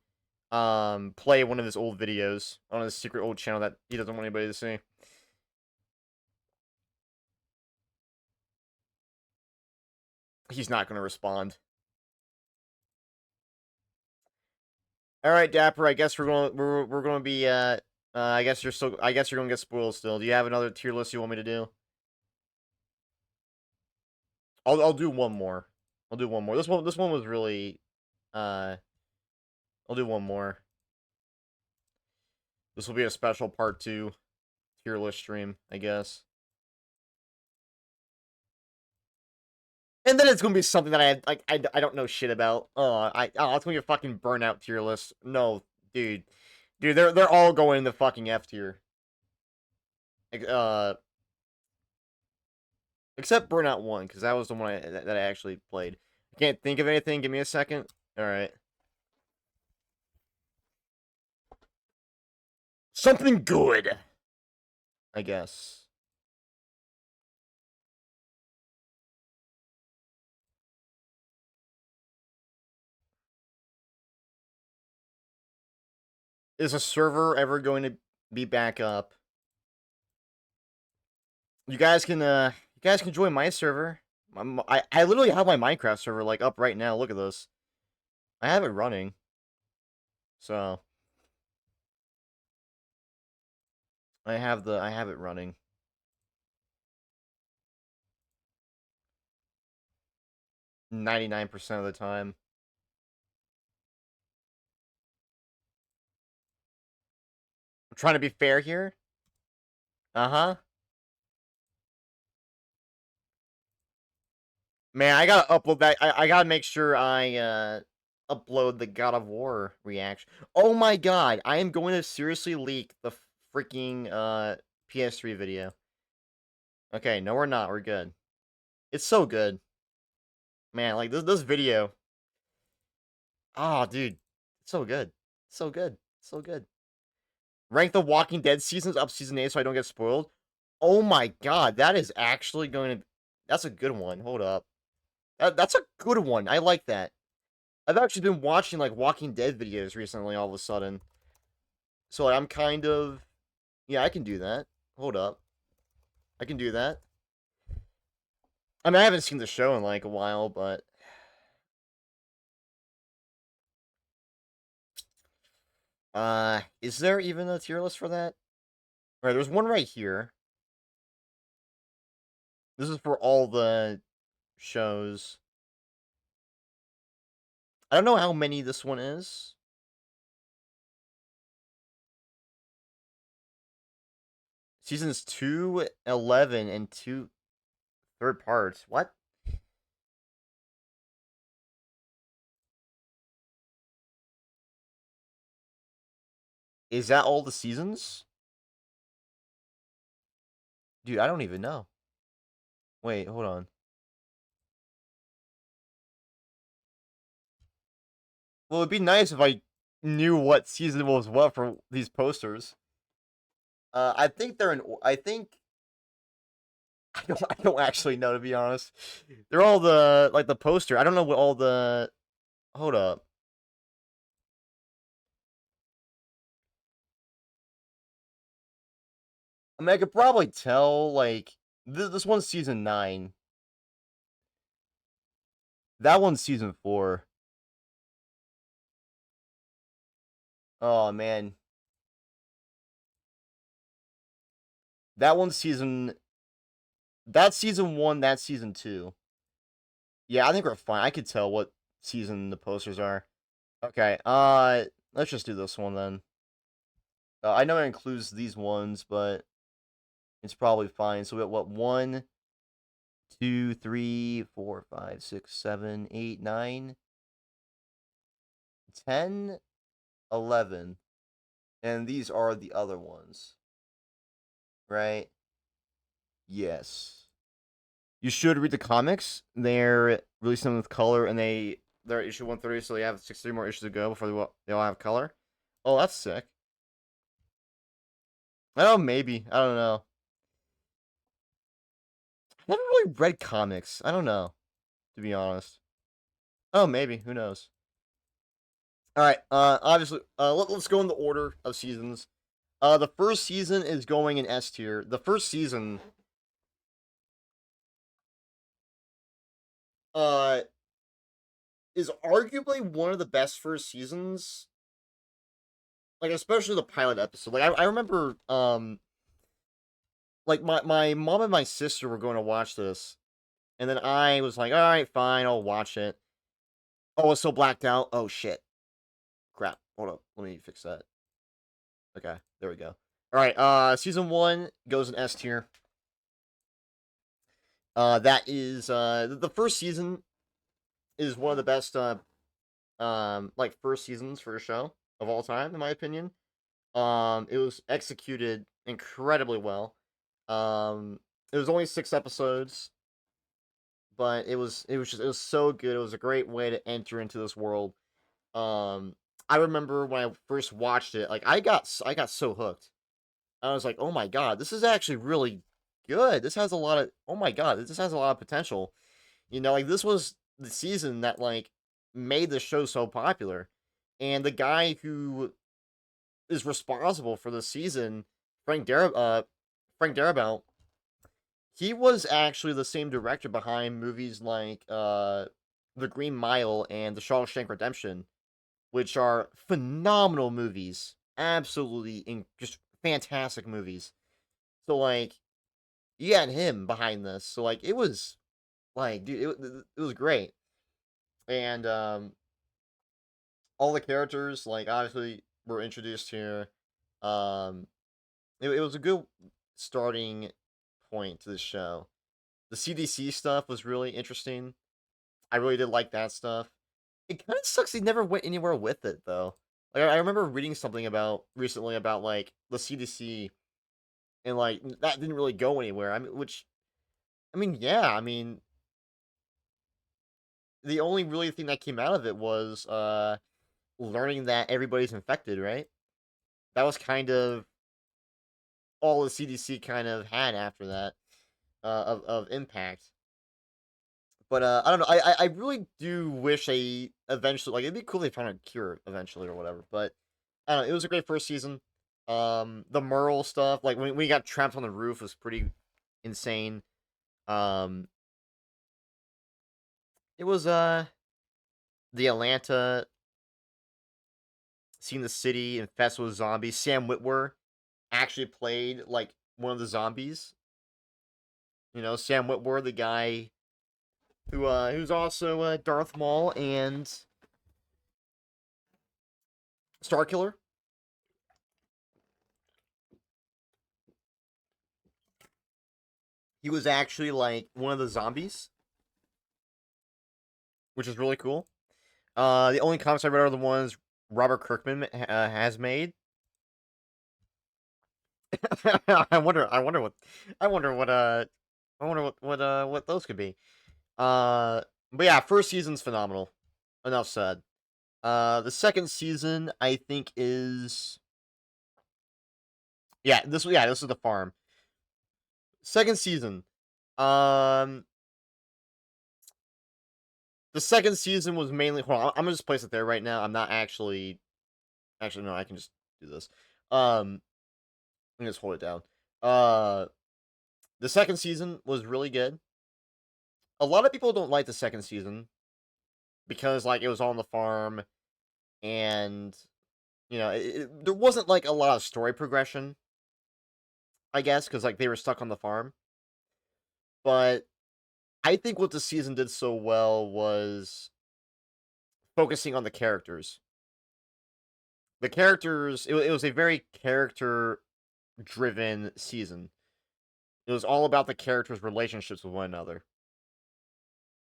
Speaker 2: play one of his old videos on his secret old channel that he doesn't want anybody to see. He's not going to respond. All right, Dapper. I guess we're going to be I guess you're going to get spoiled still. Do you have another tier list you want me to do? I'll do one more. I'll do one more. This one was really I'll do one more. This will be a special part 2 tier list stream, I guess. And then it's gonna be something that I don't know shit about. It's gonna be a fucking Burnout tier list. No, dude, they're all going in the fucking F tier. Except Burnout 1, because that was the one that I actually played. I can't think of anything. Give me a second. All right. Something good, I guess. Is a server ever going to be back up? You guys can join my server. I literally have my Minecraft server like up right now. Look at this. I have it running. So I have it running. %99 of the time. I'm trying to be fair here. Uh-huh. Man, I gotta upload that. I gotta make sure I upload the God of War reaction. Oh my god, I am going to seriously leak the freaking PS3 video. Okay, no we're not. We're good. It's so good. Man, like this video. Oh, dude. It's so good. So good. So good. Rank the Walking Dead seasons up season 8 so I don't get spoiled. Oh my god, that is actually going to... That's a good one. Hold up. That's a good one. I like that. I've actually been watching, like, Walking Dead videos recently all of a sudden. So, like, I'm kind of... Yeah, I can do that. Hold up. I can do that. I mean, I haven't seen the show in, like, a while, but... Is there even a tier list for that? Alright, there's one right here. This is for all the shows. I don't know how many this one is. Seasons 2, 11, and 2 third parts. What? Is that all the seasons? Dude, I don't even know. Wait, hold on. Well, it'd be nice if I knew what season was what for these posters. I think they're in. I think I don't actually know, to be honest. They're all the like the poster. I don't know what all the. Hold up. I mean, I could probably tell, like, this one's season 9. That one's season 4. Oh, man. That one's season... That's season 1, that's season 2. Yeah, I think we're fine. I could tell what season the posters are. Okay, let's just do this one, then. I know it includes these ones, but... It's probably fine. So we got what? 1, 2, 3, 4, 5, 6, 7, 8, 9, 10, 11. And these are the other ones. Right? Yes. You should read the comics. They're releasing them with color, and they're issue 130, so they have 63 more issues to go before they all have color. Oh, that's sick. Oh, maybe. I don't know. I never really read comics. I don't know, to be honest. Oh, maybe. Who knows? All right. Obviously, let's go in the order of seasons. The first season is going in S tier. The first season, is arguably one of the best first seasons. Like, especially the pilot episode. Like, I remember, like, my mom and my sister were going to watch this, and then I was like, alright, fine, I'll watch it. Oh, it's so blacked out. Oh, shit. Crap. Hold up. Let me fix that. Okay, there we go. Alright, season 1 goes in S tier. That is, the first season is one of the best, like, first seasons for a show of all time, in my opinion. It was executed incredibly well. It was only 6 episodes, but it was so good. It was a great way to enter into this world. I remember when I first watched it, like, I got so hooked. I was like, oh my god, this is actually really good. This has a lot of, oh my god, this has a lot of potential. You know, like, this was the season that, like, made the show so popular. And the guy who is responsible for the season, Frank Darabont, he was actually the same director behind movies like The Green Mile and The Shawshank Redemption, which are phenomenal movies. Absolutely just fantastic movies. So, like, you had him behind this. So, like, it was, like, dude, it was great. And, all the characters, like, obviously, were introduced here. It was a good starting point to the show. The CDC stuff was really interesting. I really did like that stuff. It kind of sucks they never went anywhere with it, though. Like, I remember reading something recently about, like, the CDC, and, like, that didn't really go anywhere. Yeah, the only really thing that came out of it was, learning that everybody's infected, right? That was kind of all the CDC kind of had after that, of impact. But, I don't know, I really do wish they eventually, like, it'd be cool if they found a cure eventually or whatever, but, I don't know, it was a great first season. The Merle stuff, like, when we got trapped on the roof was pretty insane. It was, the Atlanta, seeing the city infested with zombies. Sam Witwer actually played, like, one of the zombies. You know, Sam Witwer, the guy who's also Darth Maul and Starkiller. He was actually like one of the zombies, which is really cool. The only comics I read are the ones Robert Kirkman has made. I wonder what those could be. But yeah, first season's phenomenal. Enough said. The second season I think is this is the farm. Second season. The second season was mainly. Hold on, I'm gonna just place it there right now. I'm not actually. Actually, no, I can just do this. Let me just hold it down. The second season was really good. A lot of people don't like the second season because, like, it was on the farm, and you know, there wasn't like a lot of story progression. I guess because like they were stuck on the farm. But I think what the season did so well was focusing on the characters. The characters, it was a very character-driven season. It was all about the characters' relationships with one another.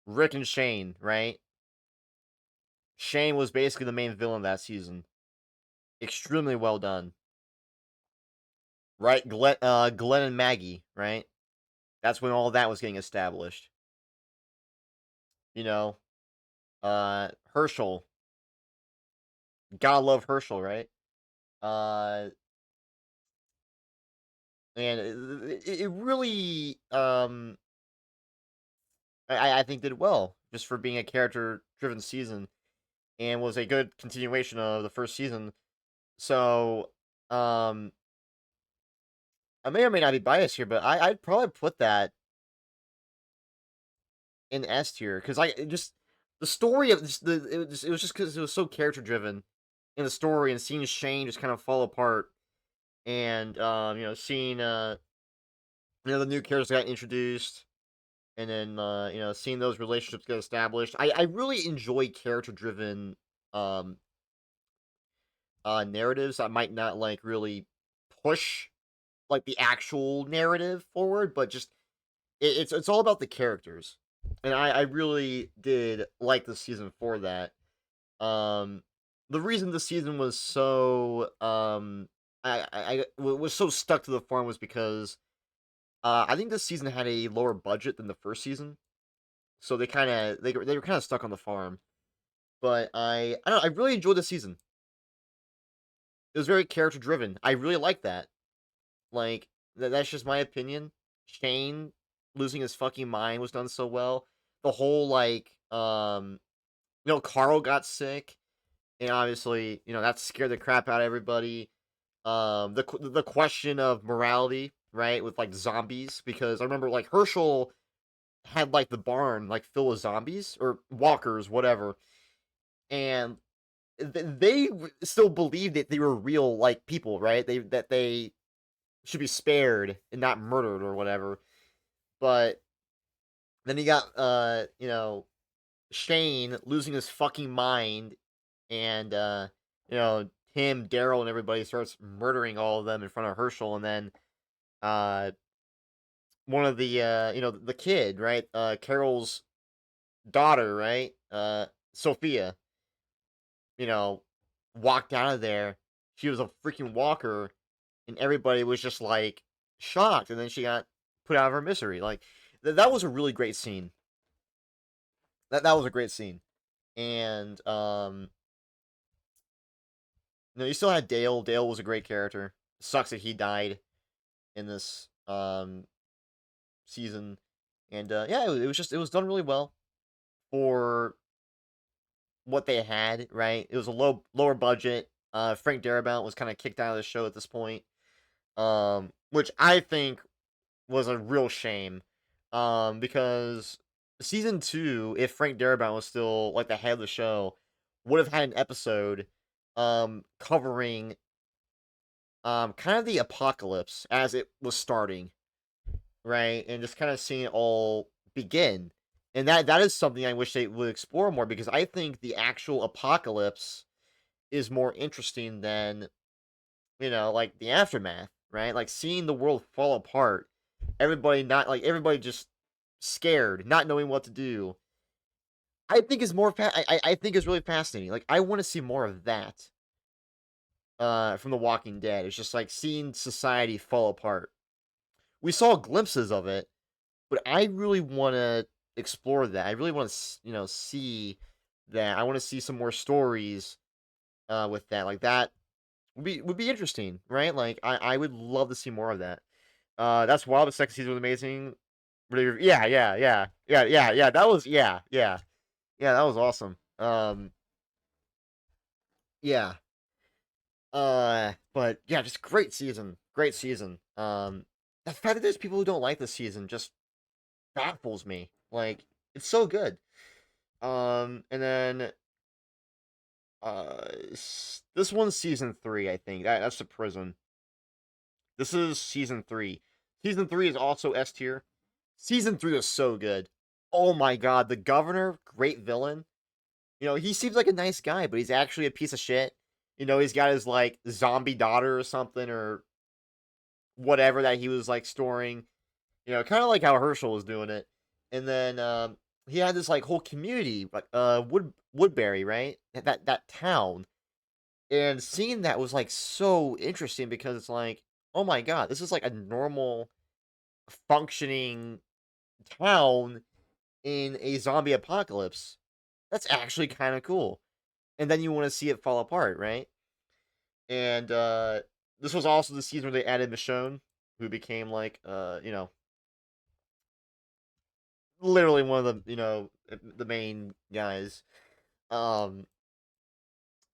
Speaker 2: Rick and Shane, right? Shane was basically the main villain that season. Extremely well done. Right? Glenn and Maggie, right? That's when all that was getting established. You know, Herschel. Gotta love Herschel, right? And it really, I think did well, just for being a character-driven season, and was a good continuation of the first season. So, I may or may not be biased here, but I'd probably put that in S tier, because the story of this, it was just because it was so character-driven in the story, and seeing Shane just kind of fall apart, and you know, seeing the new characters got introduced, and then you know, seeing those relationships get established. I really enjoy character-driven narratives that might not like really push like the actual narrative forward, but just it's all about the characters, and I really did like the season for that. The reason the season was so I was so stuck to the farm was because I think this season had a lower budget than the first season, so they were kind of stuck on the farm. But I don't know, I really enjoyed the season. It was very character driven. I really liked that. Like that's just my opinion. Shane losing his fucking mind was done so well. The whole like you know, Carl got sick, and obviously, you know, that scared the crap out of everybody. The question of morality, right, with like zombies, because I remember like Herschel had like the barn like filled with zombies or walkers, whatever, and they still believed that they were real like people, right? They should be spared and not murdered or whatever. But then you got you know, Shane losing his fucking mind, and you know, Tim, Daryl, and everybody starts murdering all of them in front of Herschel, and then one of the you know, the kid, right, Carol's daughter, right, Sophia, you know, walked out of there. She was a freaking walker, and everybody was just like shocked, and then she got put out of her misery. Like that was a really great scene. That was a great scene. And you know, you still had Dale. Dale was a great character. Sucks that he died in this season. And yeah, it was done really well for what they had, right? It was a lower budget. Frank Darabont was kind of kicked out of the show at this point. Which I think was a real shame. Because season 2, if Frank Darabont was still like the head of the show, would have had an episode covering kind of the apocalypse as it was starting, right? And just kind of seeing it all begin. And that is something I wish they would explore more, because I think the actual apocalypse is more interesting than, like the aftermath, right? Like seeing the world fall apart, everybody just scared, not knowing what to do. I think is more I think is really fascinating. Like I want to see more of that from The Walking Dead. It's just like seeing society fall apart. We saw glimpses of it, but I really want to explore that. I really want to, see that. I want to see some more stories with that. Like that would be interesting, right? Like I would love to see more of that. That's wild. The second season was amazing. Really, yeah. That was yeah. That was awesome. Yeah. But yeah, just great season. Great season. The fact that there's people who don't like this season just baffles me. Like, it's so good. And then this one's season 3, I think. That's the prison. This is season 3. Season 3 is also S tier. Season 3 was so good. Oh my god, the governor, great villain. He seems like a nice guy, but he's actually a piece of shit. He's got his, like, zombie daughter or something, or whatever that he was, like, storing. Kind of like how Herschel was doing it. And then, he had this, like, whole community, like, Woodbury, right? That town. And seeing that was, like, so interesting, because it's like, oh my god, this is, like, a normal, functioning town in a zombie apocalypse. That's actually kind of cool. And then you want to see it fall apart, right? And this was also the season where they added Michonne, who became like literally one of the the main guys.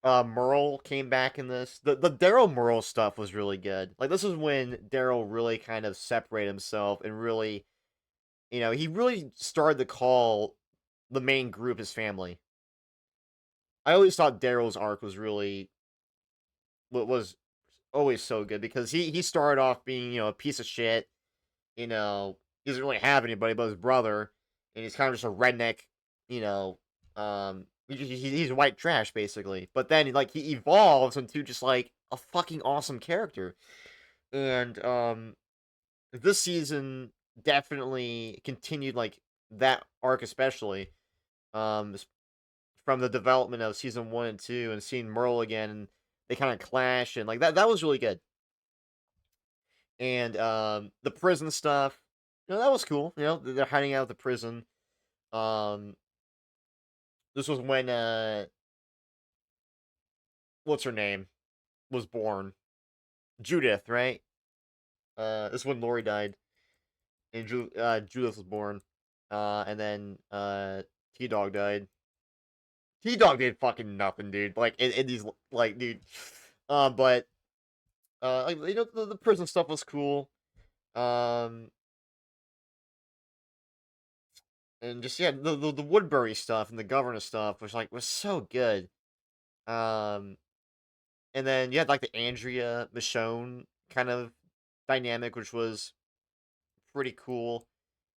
Speaker 2: Merle came back in this. The Daryl Merle stuff was really good. Like, this is when Daryl really kind of separated himself and really, he really started to call the main group his family. I always thought Daryl's arc was really was always so good, because he started off being, a piece of shit. He doesn't really have anybody but his brother, and he's kind of just a redneck, he's white trash, basically. But then, like, he evolves into just, like, a fucking awesome character. And, this season definitely continued, like, that arc especially. From the development of season 1 and 2, and seeing Merle again, and they kind of clash, and, like, that was really good. And, the prison stuff, that was cool. They're hiding out at the prison. This was when, what's her name? Was born. Judith, right? This is when Lori died. And Judith was born. And then, T-Dog died. T-Dog did fucking nothing, dude. Like, in these, like, dude. But, like, the prison stuff was cool. And just, yeah, the Woodbury stuff and the governor stuff was so good. And then you had, like, the Andrea Michonne kind of dynamic, which was pretty cool.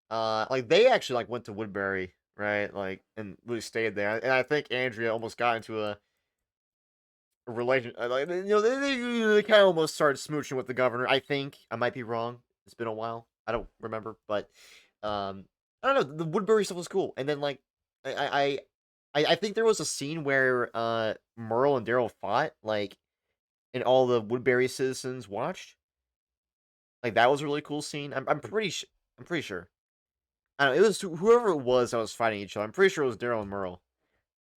Speaker 2: Like, they actually, like, went to Woodbury, right? Like, and really stayed there. And I think Andrea almost got into a relation. Like, they kind of almost started smooching with the governor. I think. I might be wrong. It's been a while. I don't remember, but I don't know. The Woodbury stuff was cool. And then, like, I think there was a scene where Merle and Daryl fought, like, and all the Woodbury citizens watched. Like, that was a really cool scene. I'm pretty sure. I don't know. It was whoever it was that was fighting each other. I'm pretty sure it was Daryl and Merle.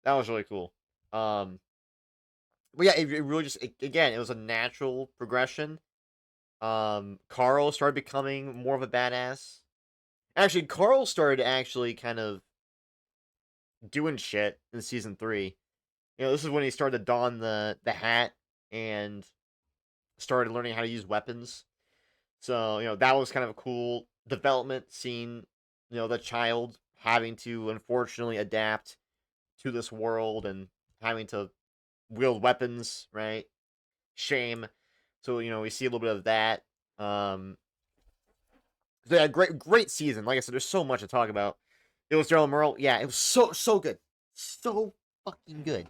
Speaker 2: That was really cool. But yeah, it really just again, it was a natural progression. Carl started becoming more of a badass. Actually, Carl started actually kind of doing shit in season 3. This is when he started to don the hat and started learning how to use weapons. So, that was kind of a cool development, seeing, the child having to unfortunately adapt to this world and having to wield weapons, right? Shame. So, we see a little bit of that. Yeah, great season. Like I said, there's so much to talk about. It was Daryl Merle. Yeah, it was so good. So fucking good.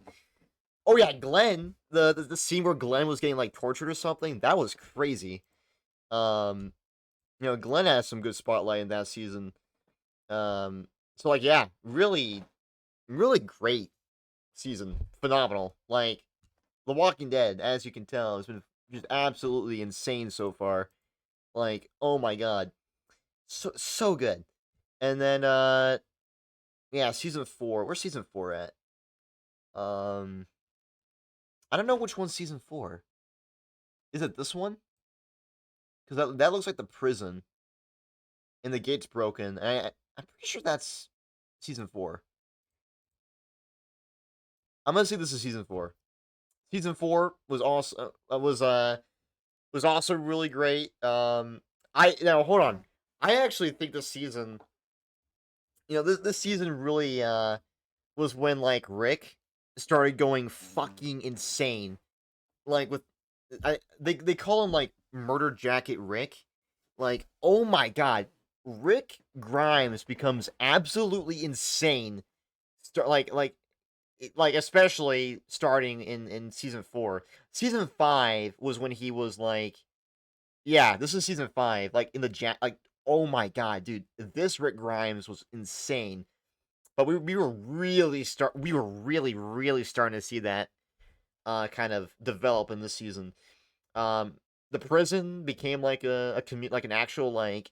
Speaker 2: Oh yeah, Glenn. The scene where Glenn was getting like tortured or something. That was crazy. You know, Glenn has some good spotlight in that season. So like yeah, really great season. Phenomenal. Like The Walking Dead, as you can tell, has been just absolutely insane so far. Like, oh my god. So good. And then yeah, season 4. Where's season 4 at? I don't know which one's season 4. Is it this one? Because that looks like the prison. And the gate's broken. I'm pretty sure that's season 4. I'm gonna say this is season 4. Season 4 was also really great. Now hold on. I actually think this season, you know, this season really was when like Rick started going fucking insane. Like with they call him like Murder Jacket Rick. Like, oh my god. Rick Grimes becomes absolutely insane. Like especially starting in season 4. Season 5 was when he was like, yeah, this is season 5. Like in the like, oh my god, dude, this Rick Grimes was insane. But we were really starting to see that kind of develop in this season. The prison became like like an actual like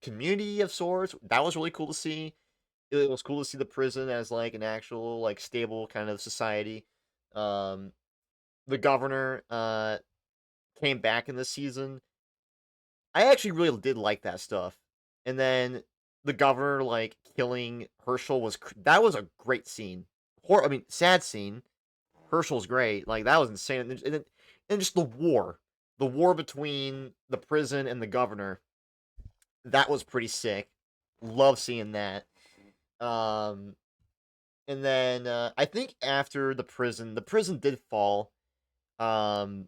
Speaker 2: community of sorts. That was really cool to see. It was cool to see the prison as like an actual like stable kind of society. The governor came back in this season. I actually really did like that stuff. And then the governor like killing Herschel that was a great scene. I mean, sad scene. Herschel's great. Like that was insane. And just the war between the prison and the governor. That was pretty sick. Love seeing that. And then I think after the prison did fall. The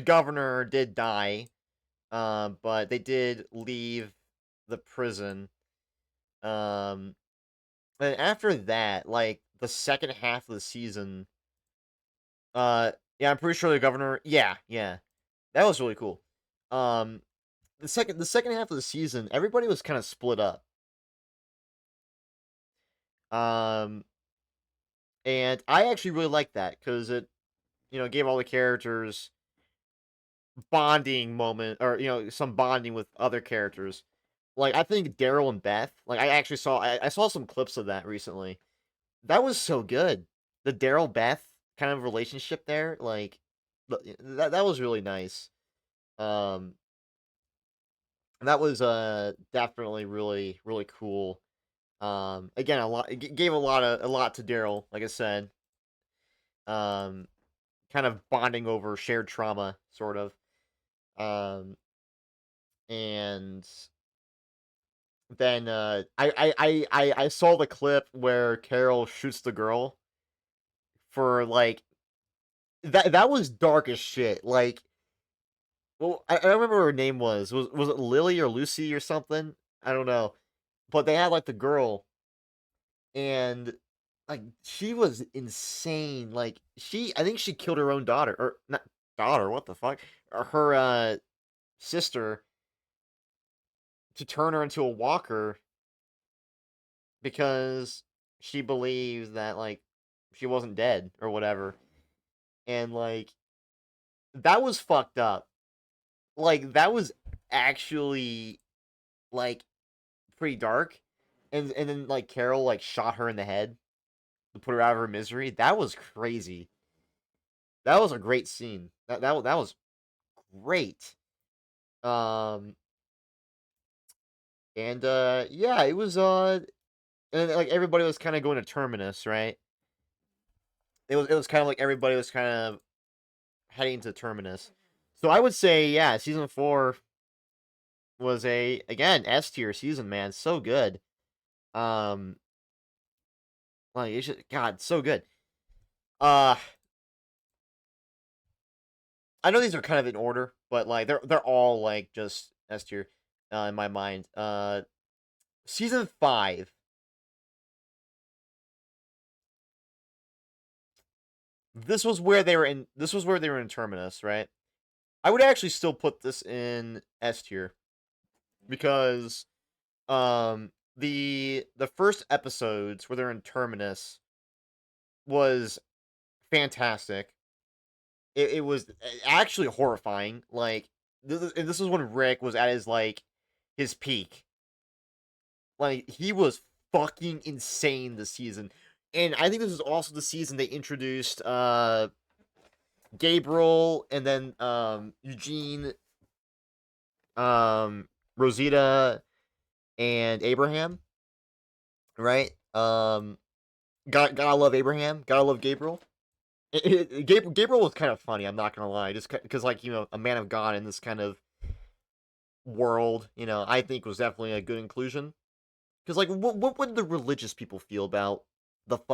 Speaker 2: governor did die. But they did leave the prison. And after that, like the second half of the season, yeah, I'm pretty sure the governor, yeah, that was really cool. The second half of the season, everybody was kind of split up. And I actually really liked that because it, you know, gave all the characters bonding moment, or you know, some bonding with other characters. Like I think Daryl and Beth, like I actually saw I saw some clips of that recently. That was so good. The Daryl Beth kind of relationship there, like that was really nice. That was definitely really cool. Again, it gave a lot to Daryl, like I said. Kind of bonding over shared trauma, sort of. And then I saw the clip where Carol shoots the girl for like that was dark as shit. Like, well, I don't remember what her name was. Was it Lily or Lucy or something? I don't know. But they had like the girl, and like she was insane. Like I think she killed her own daughter, or not daughter. What the fuck? Or her sister, to turn her into a walker because she believes that like she wasn't dead or whatever. And like that was fucked up. Like that was actually like pretty dark. And then like Carol like shot her in the head to put her out of her misery. That was crazy. That was a great scene. That was great. And yeah, it was and like everybody was kind of going to Terminus, right? It was kind of like everybody was kind of heading to Terminus. So I would say, yeah, season 4 was again S tier season, man. So good. Like it should, God, so good. I know these are kind of in order, but like they're all like just S tier. in my mind. Season 5. This was where they were in Terminus, right? I would actually still put this in S tier because the first episodes where they're in Terminus was fantastic. It was actually horrifying. Like and this is when Rick was at his his peak. Like he was fucking insane this season. And I think this was also the season they introduced Gabriel and then Eugene, Rosita, and Abraham. Right? Gotta love Abraham. Gotta love Gabriel. Gabriel was kind of funny, I'm not gonna lie. Just because, like, you know, a man of God in this kind of world, you know, I think was definitely a good inclusion. Because, like, what would the religious people feel about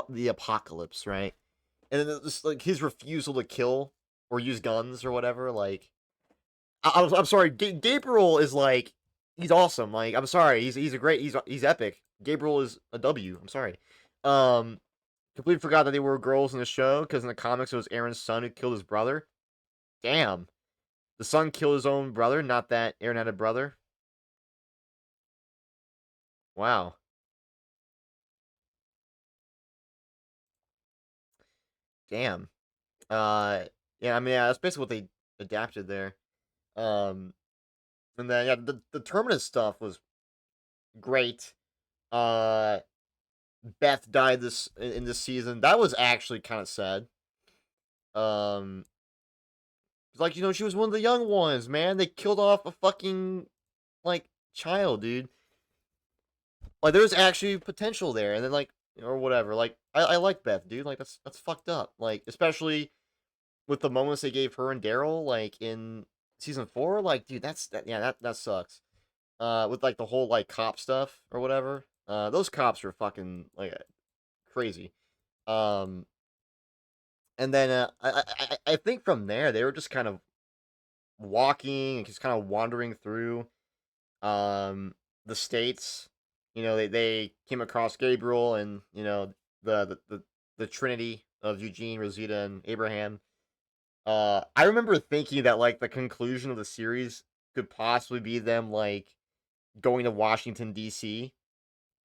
Speaker 2: the apocalypse, right? And then just, like, his refusal to kill or use guns or whatever, like... I'm sorry, Gabriel is, like... He's awesome, like, I'm sorry, he's a great... He's epic. Gabriel is a W, I'm sorry. Completely forgot that they were girls in the show, because in the comics it was Aaron's son who killed his brother. Damn. The son killed his own brother, not that Aaron had a brother. Wow. Damn. Yeah, I mean, yeah, that's basically what they adapted there. And then, yeah, the Terminus stuff was great. Beth died in this season. That was actually kind of sad. Like, you know, she was one of the young ones, man. They killed off a fucking, like, child, dude. Like, there's actually potential there, and then, like, or whatever. Like, I like Beth, dude. Like, that's fucked up. Like, especially with the moments they gave her and Daryl, like, in season 4. Like, dude, that sucks. With, like, the whole, like, cop stuff or whatever. Those cops were fucking, like, crazy. And then, I think from there, they were just kind of walking and just kind of wandering through, the states. You know, they came across Gabriel and, you know, the trinity of Eugene, Rosita, and Abraham. I remember thinking that, like, the conclusion of the series could possibly be them, like, going to Washington, D.C.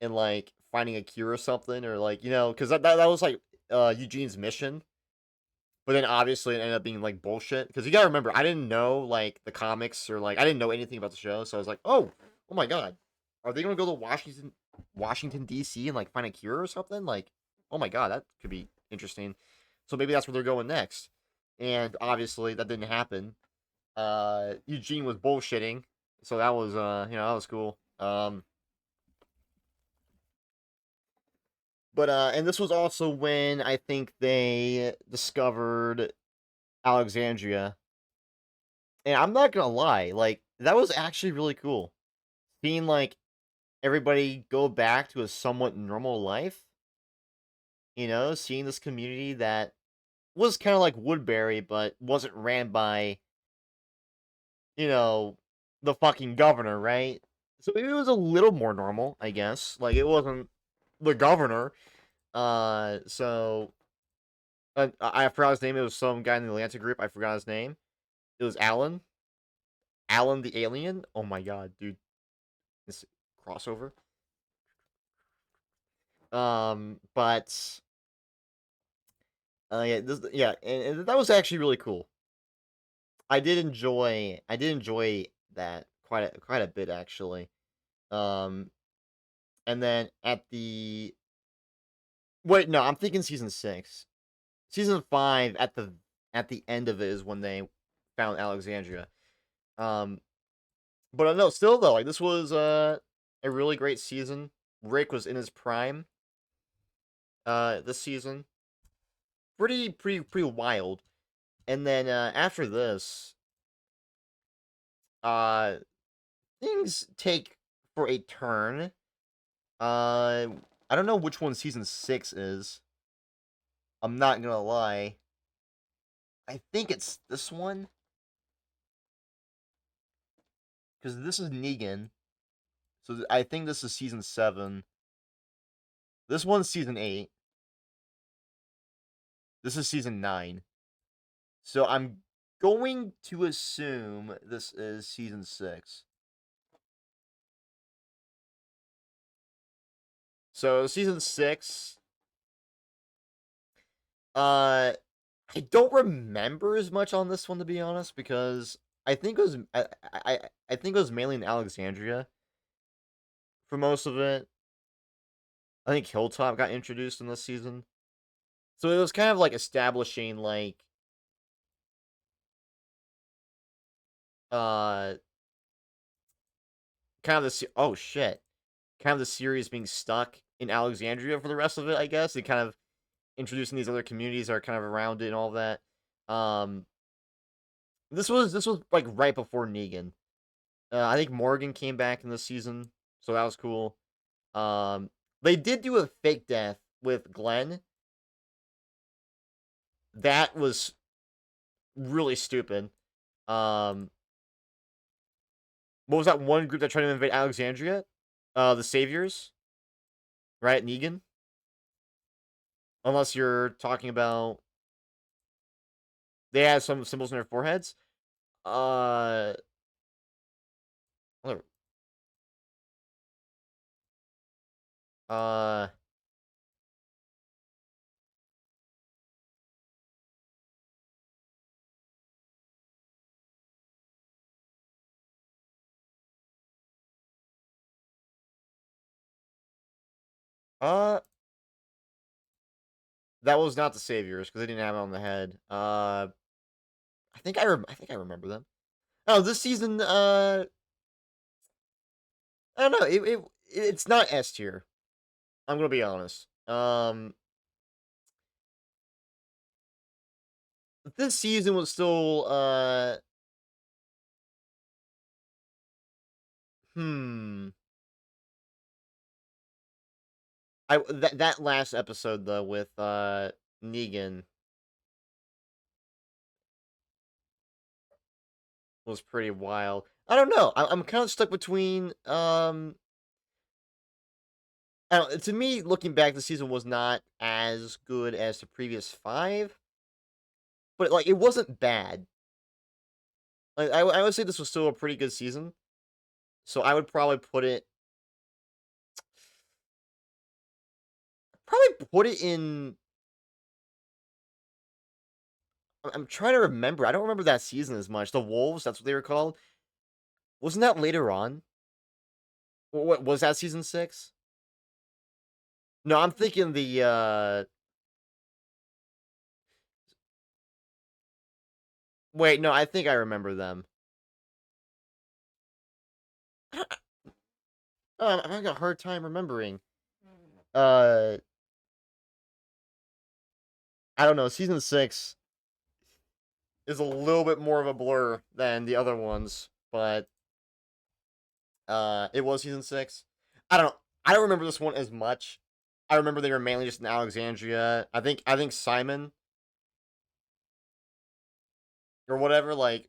Speaker 2: and, like, finding a cure or something, or, like, you know, because that was, like, Eugene's mission. But then, obviously, it ended up being, like, bullshit. Because you gotta remember, I didn't know, like, the comics, or, like, I didn't know anything about the show, so I was like, oh my god. Are they gonna go to Washington, D.C. and, like, find a cure or something? Like, oh my god, that could be interesting. So maybe that's where they're going next. And, obviously, that didn't happen. Eugene was bullshitting. So that was, you know, that was cool. But, and this was also when I think they discovered Alexandria. And I'm not gonna lie, like, that was actually really cool. Seeing, like, everybody go back to a somewhat normal life. You know, seeing this community that was kind of like Woodbury, but wasn't ran by, you know, the fucking governor, right? So maybe it was a little more normal, I guess. Like, it wasn't the governor. So I forgot his name. It was some guy in the Atlanta group. I forgot his name. It was Alan. Alan the alien. Oh my god, dude. This crossover. But yeah, and that was actually really cool. I did enjoy that quite a bit, actually. And then at the wait, no, I'm thinking season 6. Season 5 at the end of it is when they found Alexandria. But no, still though, like, this was a really great season. Rick was in his prime. This season, pretty wild. And then after this, things take for a turn. I don't know which one season 6 is. I'm not gonna lie. I think it's this one. Because this is Negan. So I think this is season 7. This one's season 8. This is season 9. So I'm going to assume this is season 6. So season 6. I don't remember as much on this one, to be honest, because I think it was I think it was mainly in Alexandria for most of it. I think Hilltop got introduced in this season. So it was kind of like establishing like kind of the oh shit. Kind of the series being stuck in Alexandria for the rest of it, I guess. And kind of introducing these other communities that are kind of around it and all that. This was like right before Negan. I think Morgan came back in this season, so that was cool. They did do a fake death with Glenn. That was really stupid. What was that one group that tried to invade Alexandria? The Saviors, right? Negan. Unless you're talking about they had some symbols in their foreheads. Whatever. That was not the Saviors because they didn't have it on the head. I think I remember them. Oh, this season. I don't know. It's not S tier. I'm gonna be honest. This season was still that last episode though with Negan was pretty wild. I don't know. I'm kind of stuck between I don't, to me, looking back, the season was not as good as the previous 5, but like it wasn't bad. Like I would say this was still a pretty good season, so I would probably put it in. I'm trying to remember. I don't remember that season as much. The Wolves, that's what they were called. Wasn't that later on? What was that, season 6? No, I'm thinking the wait, no, I think I remember them. I'm having a hard time remembering. I don't know. Season 6 is a little bit more of a blur than the other ones, but it was season 6. I don't know. I don't remember this one as much. I remember they were mainly just in Alexandria. I think Simon or whatever, like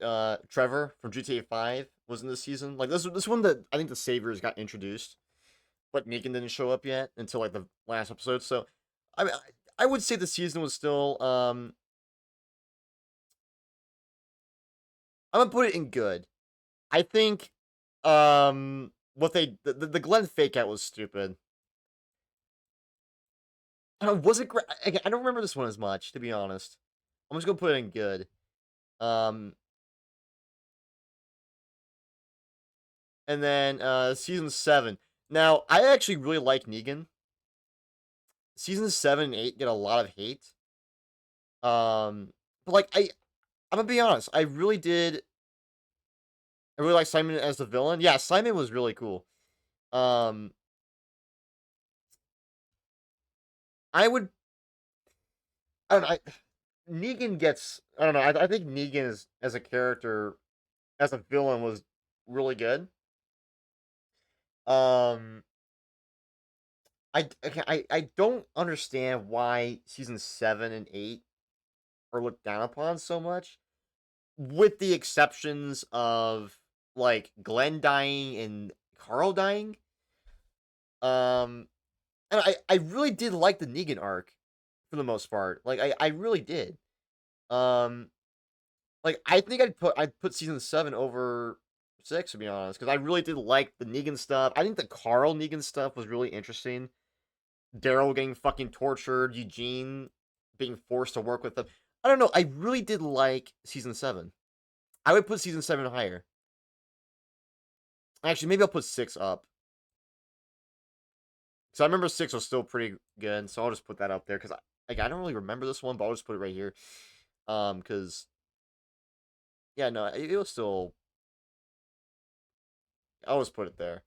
Speaker 2: Trevor from GTA 5 was in this season. Like this one that I think the Saviors got introduced, but Negan didn't show up yet until like the last episode. So I mean, I would say the season was still I'm gonna put it in good. I think what the Glenn fake out was stupid. Was it great? I don't remember this one as much, to be honest. I'm just gonna put it in good. And then season 7. Now, I actually really like Negan. Seasons 7 and 8 get a lot of hate. But like I'm gonna be honest, I really like Simon as the villain. Yeah, Simon was really cool. I don't know. Negan gets. I don't know. I think Negan is, as a character, as a villain, was really good. I don't understand why season 7 and 8 are looked down upon so much, with the exceptions of like Glenn dying and Carl dying. And I really did like the Negan arc for the most part. Like I really did. Like I think I'd put season 7 over 6 to be honest, because I really did like the Negan stuff. I think the Carl Negan stuff was really interesting. Daryl getting fucking tortured, Eugene being forced to work with them. I don't know. I really did like season 7. I would put season 7 higher. Actually, maybe I'll put 6 up. So I remember 6 was still pretty good, so I'll just put that up there because I don't really remember this one, but I'll just put it right here. Because yeah, no, it was still. I'll just put it there.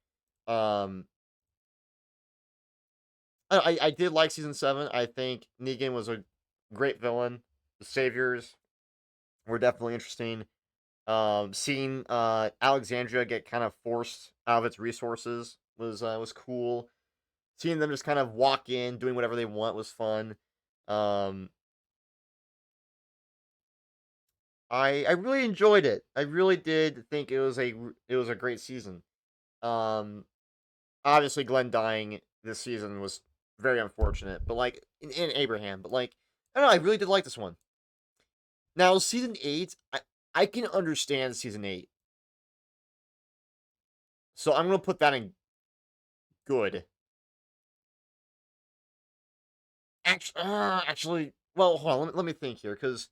Speaker 2: I did like season 7. I think Negan was a great villain. The Saviors were definitely interesting. Seeing Alexandria get kind of forced out of its resources was cool. Seeing them just kind of walk in, doing whatever they want was fun. I really enjoyed it. I really did think it was a great season. Obviously Glenn dying this season was very unfortunate, but like in Abraham, but like I don't know, I really did like this one. Now season 8, I can understand season 8. So I'm gonna put that in good. Actually, well, hold on, let me think here, because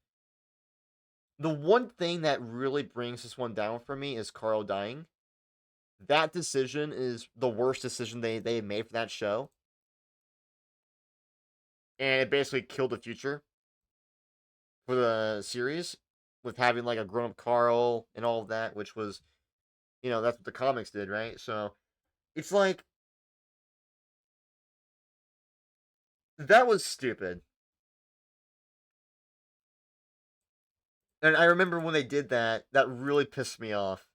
Speaker 2: the one thing that really brings this one down for me is Carl dying. That decision is the worst decision they made for that show. And it basically killed the future for the series with having like a grown-up Carl and all of that, which was, that's what the comics did, right? So it's like, that was stupid. And I remember when they did that, that really pissed me off.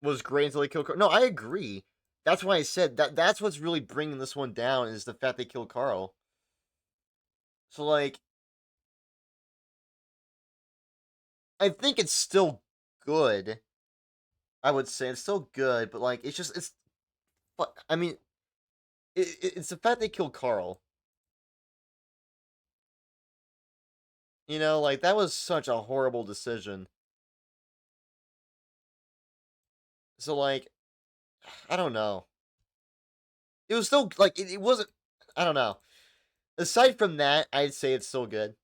Speaker 2: Was great until they killed Carl. No, I agree. That's why I said that's what's really bringing this one down is the fact they killed Carl. So, like, I think it's still good. I would say it's still good, but, like, it's I mean, it's the fact they killed Carl. Like, that was such a horrible decision. So, like, I don't know. It was still, like, it wasn't, I don't know. Aside from that, I'd say it's still good.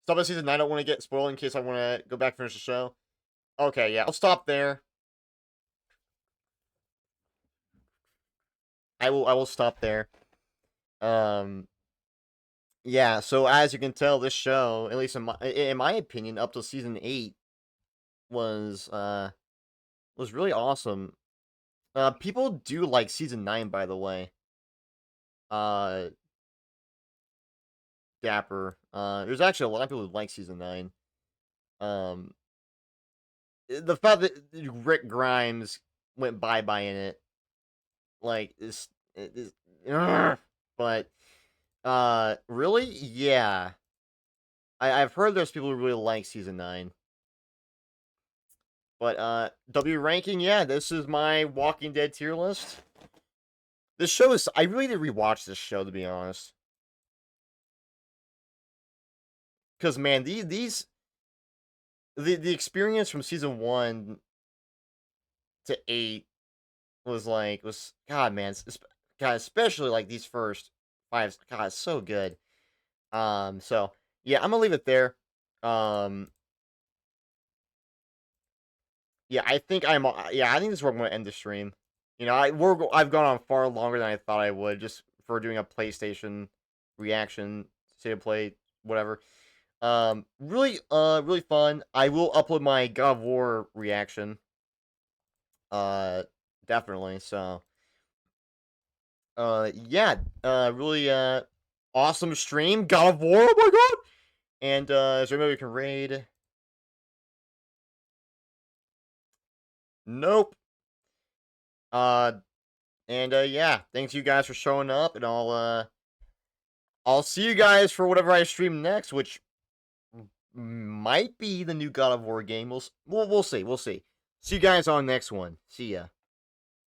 Speaker 2: Stop at season 9, I don't want to get spoiled in case I want to go back and finish the show. Okay, yeah, I'll stop there. I will stop there. Yeah, so as you can tell, this show, at least in my opinion, up to season 8, was really awesome. People do like season 9, by the way. Dapper. There's actually a lot of people who like season 9. The fact that Rick Grimes went bye-bye in it, like, but, really? Yeah. I've heard there's people who really like season 9. But, W ranking, yeah, this is my Walking Dead tier list. This show is, I really need to rewatch this show, to be honest. Because, man, the experience from season 1 to 8 was, God, man, God, especially, like, these first 5, God, it's so good. So, yeah, I'm gonna leave it there. Yeah, I think this is where I'm gonna end the stream. I've gone on far longer than I thought I would, just for doing a PlayStation reaction, state of play, whatever. Really fun. I will upload my God of War reaction. Definitely. So, yeah, really, awesome stream. God of War. Oh my god! And is there anybody we can raid? Nope. Yeah, thanks you guys for showing up, and I'll see you guys for whatever I stream next, which might be the new God of War game. We'll see. See you guys on the next one. See ya.